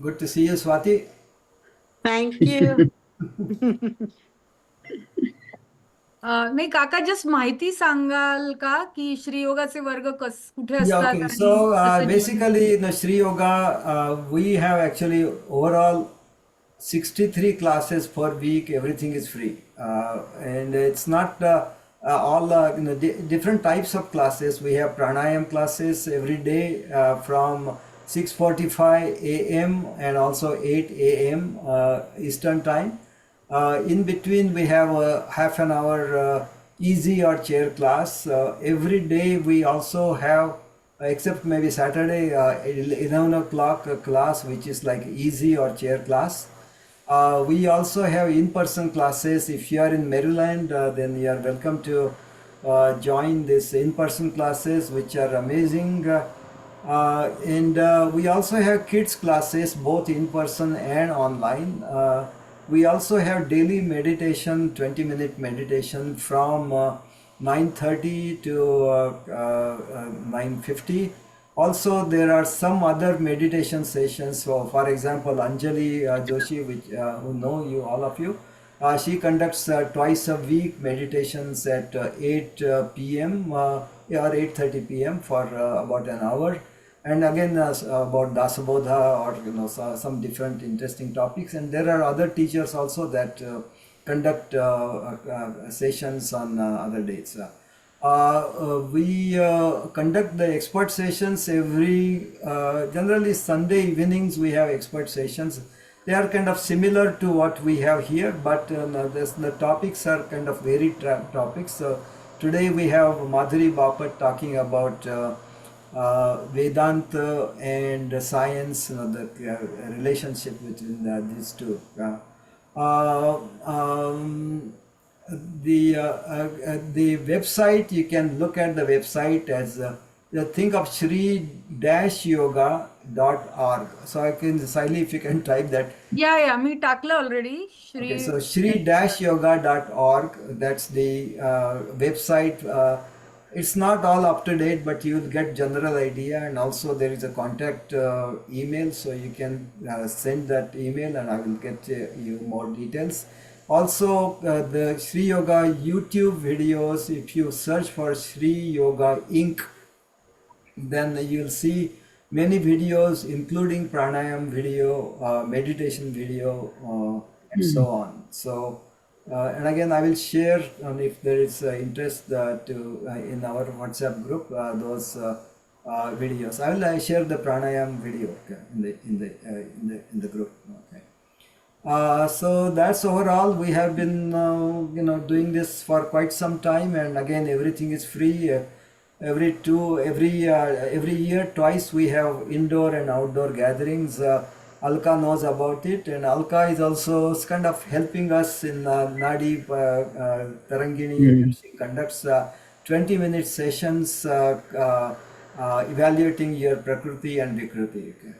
Good to see you, Swati. Thank you. नाही काका, जस्ट माहिती सांगाल का की श्री योगाचे वर्ग कुठे Yeah, असतात? okay. So basically in the Shri Yoga, we have actually overall 63 classes per week. Everything is free, and it's not all different types of classes. We have pranayama classes every day from 6:45 a.m. and also 8 a.m. Eastern time. In between we have a half an hour easy or chair class. Every day we also have, except maybe Saturday, 11 o'clock class, which is like easy or chair class. We also have in-person classes. If you are in Maryland, then you are welcome to join these in-person classes, which are amazing. And we also have kids classes, both in-person and online. We also have daily meditation, 20-minute meditation from 9:30 to 9:50. Also, there are some other meditation sessions. So, for example, Anjali Joshi, which who know you, all of you, she conducts twice a week meditations at 8 p.m. Or 8:30 p.m. for about an hour. And again about Dasabodha or some different interesting topics. And there are other teachers also that conduct sessions on other dates. We conduct the expert sessions every generally Sunday evenings. We have expert sessions. They are kind of similar to what we have here, but the topics are kind of varied topics. So today we have Madhuri Bapat talking about Vedanta and science, the relationship between these two. the website, you can look at the website as think of shri-yoga.org. So I can, Siley, if you can type that. या मी टाकलं already Okay, Shri so shri-yoga.org, that's the website. It's not all up to date, but you'll get general idea, and also there is a contact email, so you can send that email and I will get you more details. Also, the Shri Yoga YouTube videos, if you search for Shri Yoga Inc., then you'll see many videos, including pranayam video, meditation video, and so on. So, and again, I will share if there is interest in our WhatsApp group those videos. I will share the pranayam video, okay, in the group. Okay. So that's overall. We have been doing this for quite some time, and again, everything is free. Every year, twice we have indoor and outdoor gatherings. Alka knows about it, and Alka is also kind of helping us in Nadi Tarangini. She conducts 20-minute sessions evaluating your Prakriti and Vikriti. Okay.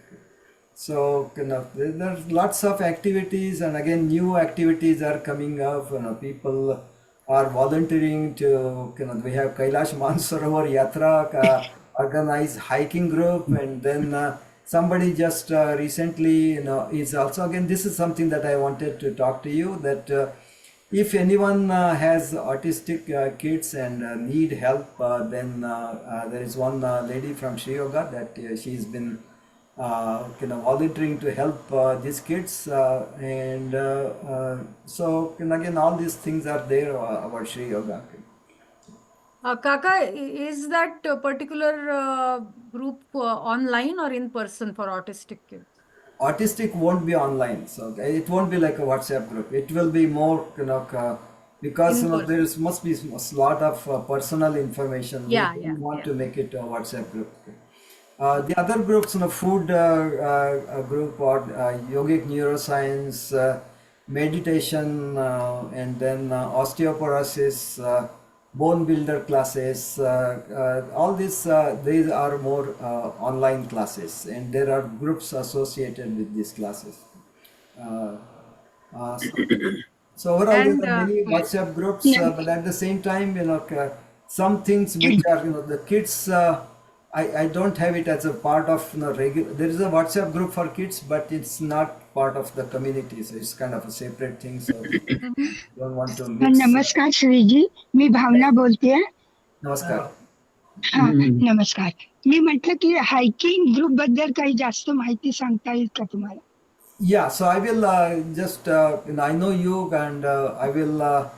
So there's lots of activities, and again new activities are coming up. People are volunteering to. We have Kailash Mansarovar Yatra organized hiking group, and then somebody just recently is also, again, this is something that I wanted to talk to you, that if anyone has autistic kids and need help, then there is one lady from Shri Yoga that she's been volunteering to help these kids, so again, all these things are there about Shri Yoga. काका, is that particular group online or in person for autistic kids? Autistic won't be online, so it won't be like a WhatsApp group. It will be more because there must be a lot of personal information. We don't want to make it a WhatsApp group. The other groups, food group or yogic neuroscience, meditation, and then osteoporosis, bone builder classes, all these are more online classes, and there are groups associated with these classes. So overall, there are many WhatsApp groups, but at the same time, some things which are, the kids. I don't have it as a part of regular. There is a WhatsApp group for kids, but it's not part of the community, so it's kind of a separate thing. So don't want to mix. नमस्कार श्रीजी, मी भावना बोलतेय. नमस्कार. हा, नमस्कार. मी म्हटलं की hiking group बद्दल काही जास्त माहिती सांगता येईल का तुम्हाला? Yeah, so I will just I know you, and I will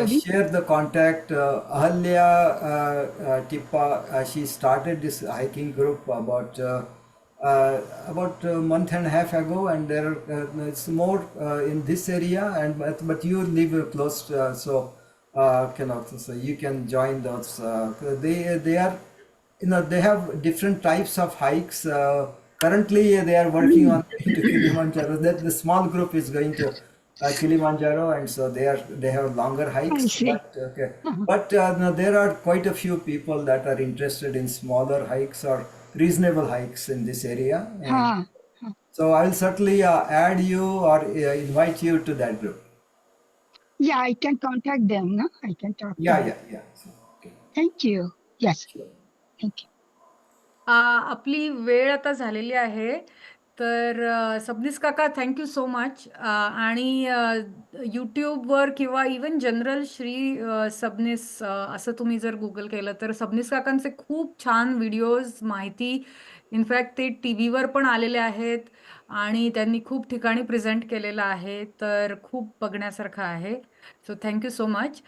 share the contact. Ahalya Tippa, she started this hiking group about a month and a half ago, and there it's more in this area, and but you live close, so so you can join those. They are they have different types of hikes. Currently, they are working on going to Kilimanjaro. That the small group is going to Kilimanjaro, and so they have longer hikes. But there are quite a few people that are interested in smaller hikes or reasonable hikes in this area. So I will certainly add you or invite you to that group. Yeah, I can contact them. No, I can talk. Yeah. So, okay. Thank you. Yes. Thank you. आपली वेळ आता झालेली आहे, तर सबनीस काका, thank you so much. आणि यूट्यूबवर किंवा इवन जनरल श्री सबनीस असं तुम्ही जर गुगल केलं तर सबनीस काकांचे खूप छान व्हिडिओज, माहिती, इनफॅक्ट ते टीव्हीवर पण आलेले आहेत आणि त्यांनी खूप ठिकाणी प्रेझेंट केलेलं आहे, तर खूप बघण्यासारखं आहे. So thank you so much.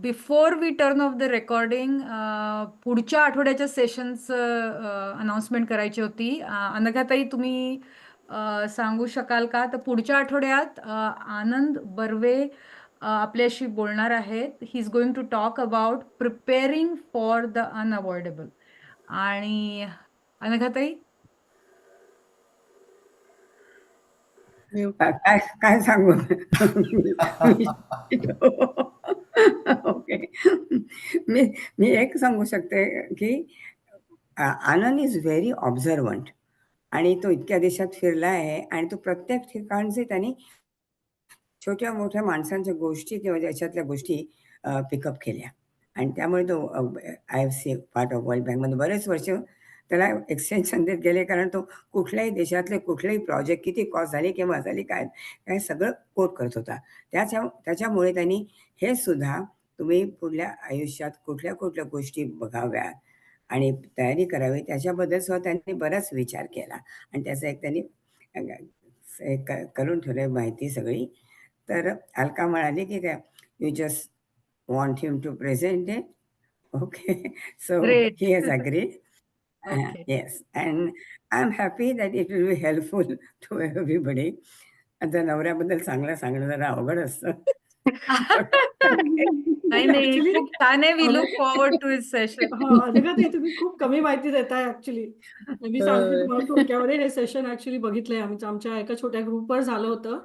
Before we turn off the recording, पुढच्या आठवड्याच्या सेशनचं अनाउन्समेंट करायची होती. अनघाताई, तुम्ही सांगू शकाल का? तर पुढच्या आठवड्यात आनंद बर्वे आपल्याशी बोलणार आहेत. He is going to talk about preparing for the unavoidable. आणि अनघाताई, मी काय काय सांगू ओके. मी मी एक सांगू शकते की आनंद इज व्हेरी ऑब्झर्वंट आणि तो इतक्या देशात फिरला आहे आणि तो प्रत्येक ठिकाणचे त्यांनी छोट्या मोठ्या माणसांच्या गोष्टी किंवा याच्यातल्या गोष्टी पिकअप केल्या आणि त्यामुळे तो I F C part of World बँकमध्ये बरेच वर्ष त्याला एक्सटेन्शन देत गेले कारण तो कुठल्याही देशातले कुठलेही प्रोजेक्ट किती कॉस्ट झाली किंवा झाली काय काय सगळं कोट करत होता. त्याच्यामुळे त्यांनी हे सुद्धा तुम्ही पुढल्या आयुष्यात कुठल्या कुठल्या गोष्टी बघाव्यात आणि तयारी करावी त्याच्याबद्दल सुद्धा त्यांनी बराच विचार केला आणि त्याचं एक त्यांनी करून ठेवलं माहिती सगळी. तर अलका म्हणाली की त्या you just want him to present it. Okay, so Great. He has agreed. Okay. Yes, and I'm happy that it will be helpful to everybody. आता नवऱ्याबद्दल चांगलं सांगणं जरा अवघड असतं. नाही नाही, Actually, खूप छान आहे. वी लुक अने- फॉरवर्ड टू हिज सेशन. अनघाताई तुम्ही खूप कमी माहिती देताय ऍक्च्युली. मी सांगते तुम्हाला थोडक्यामध्ये हे सेशन ऍक्च्युली बघितलंय आमच्या एका छोट्या ग्रुपवर झालं होतं.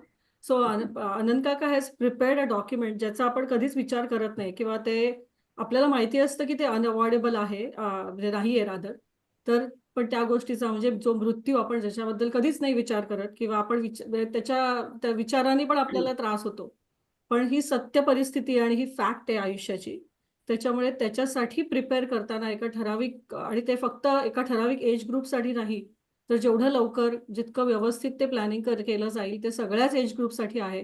सो आनंद काका हॅज प्रिपेअर्ड अ डॉक्युमेंट ज्याचा आपण कधीच विचार करत नाही किंवा ते आपल्याला माहिती असतं की ते अनअवॉर्डेबल आहे म्हणजे नाही आहे रादर. तर पण त्या गोष्टीचा म्हणजे जो मृत्यू आपण ज्याच्याबद्दल कधीच नाही विचार करत किंवा आपण त्या विचाराने पण आपल्याला त्रास होतो. पण ही सत्य परिस्थिती आणि ही फॅक्ट आहे आयुष्याची. त्याच्यामुळे त्याच्यासाठी प्रिपेअर करताना एका ठराविक आणि ते फक्त एका ठराविक एज ग्रुपसाठी नाही, तर जेवढं लवकर जितकं व्यवस्थित ते प्लॅनिंग केलं जाईल ते सगळ्याच एज ग्रुपसाठी आहे.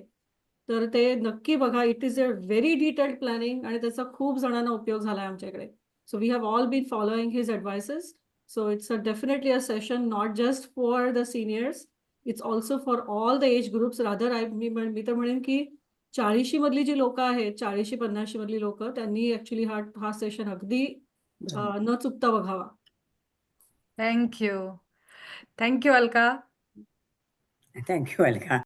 तर ते नक्की बघा. It is a very detailed planning आणि त्याचा खूप जणांना उपयोग झाला आहे आमच्याकडे. So we have all been following his advices. So it's definitely a session not just for the seniors, it's also for all the age groups. Rather मी तर म्हणेन की 40शी मधली जी लोक आहेत 40-50 मधली लोक त्यांनी ऍक्च्युली हा सेशन अगदी न चुकता बघावा. Thank you. Thank you Alka. Thank you Alka.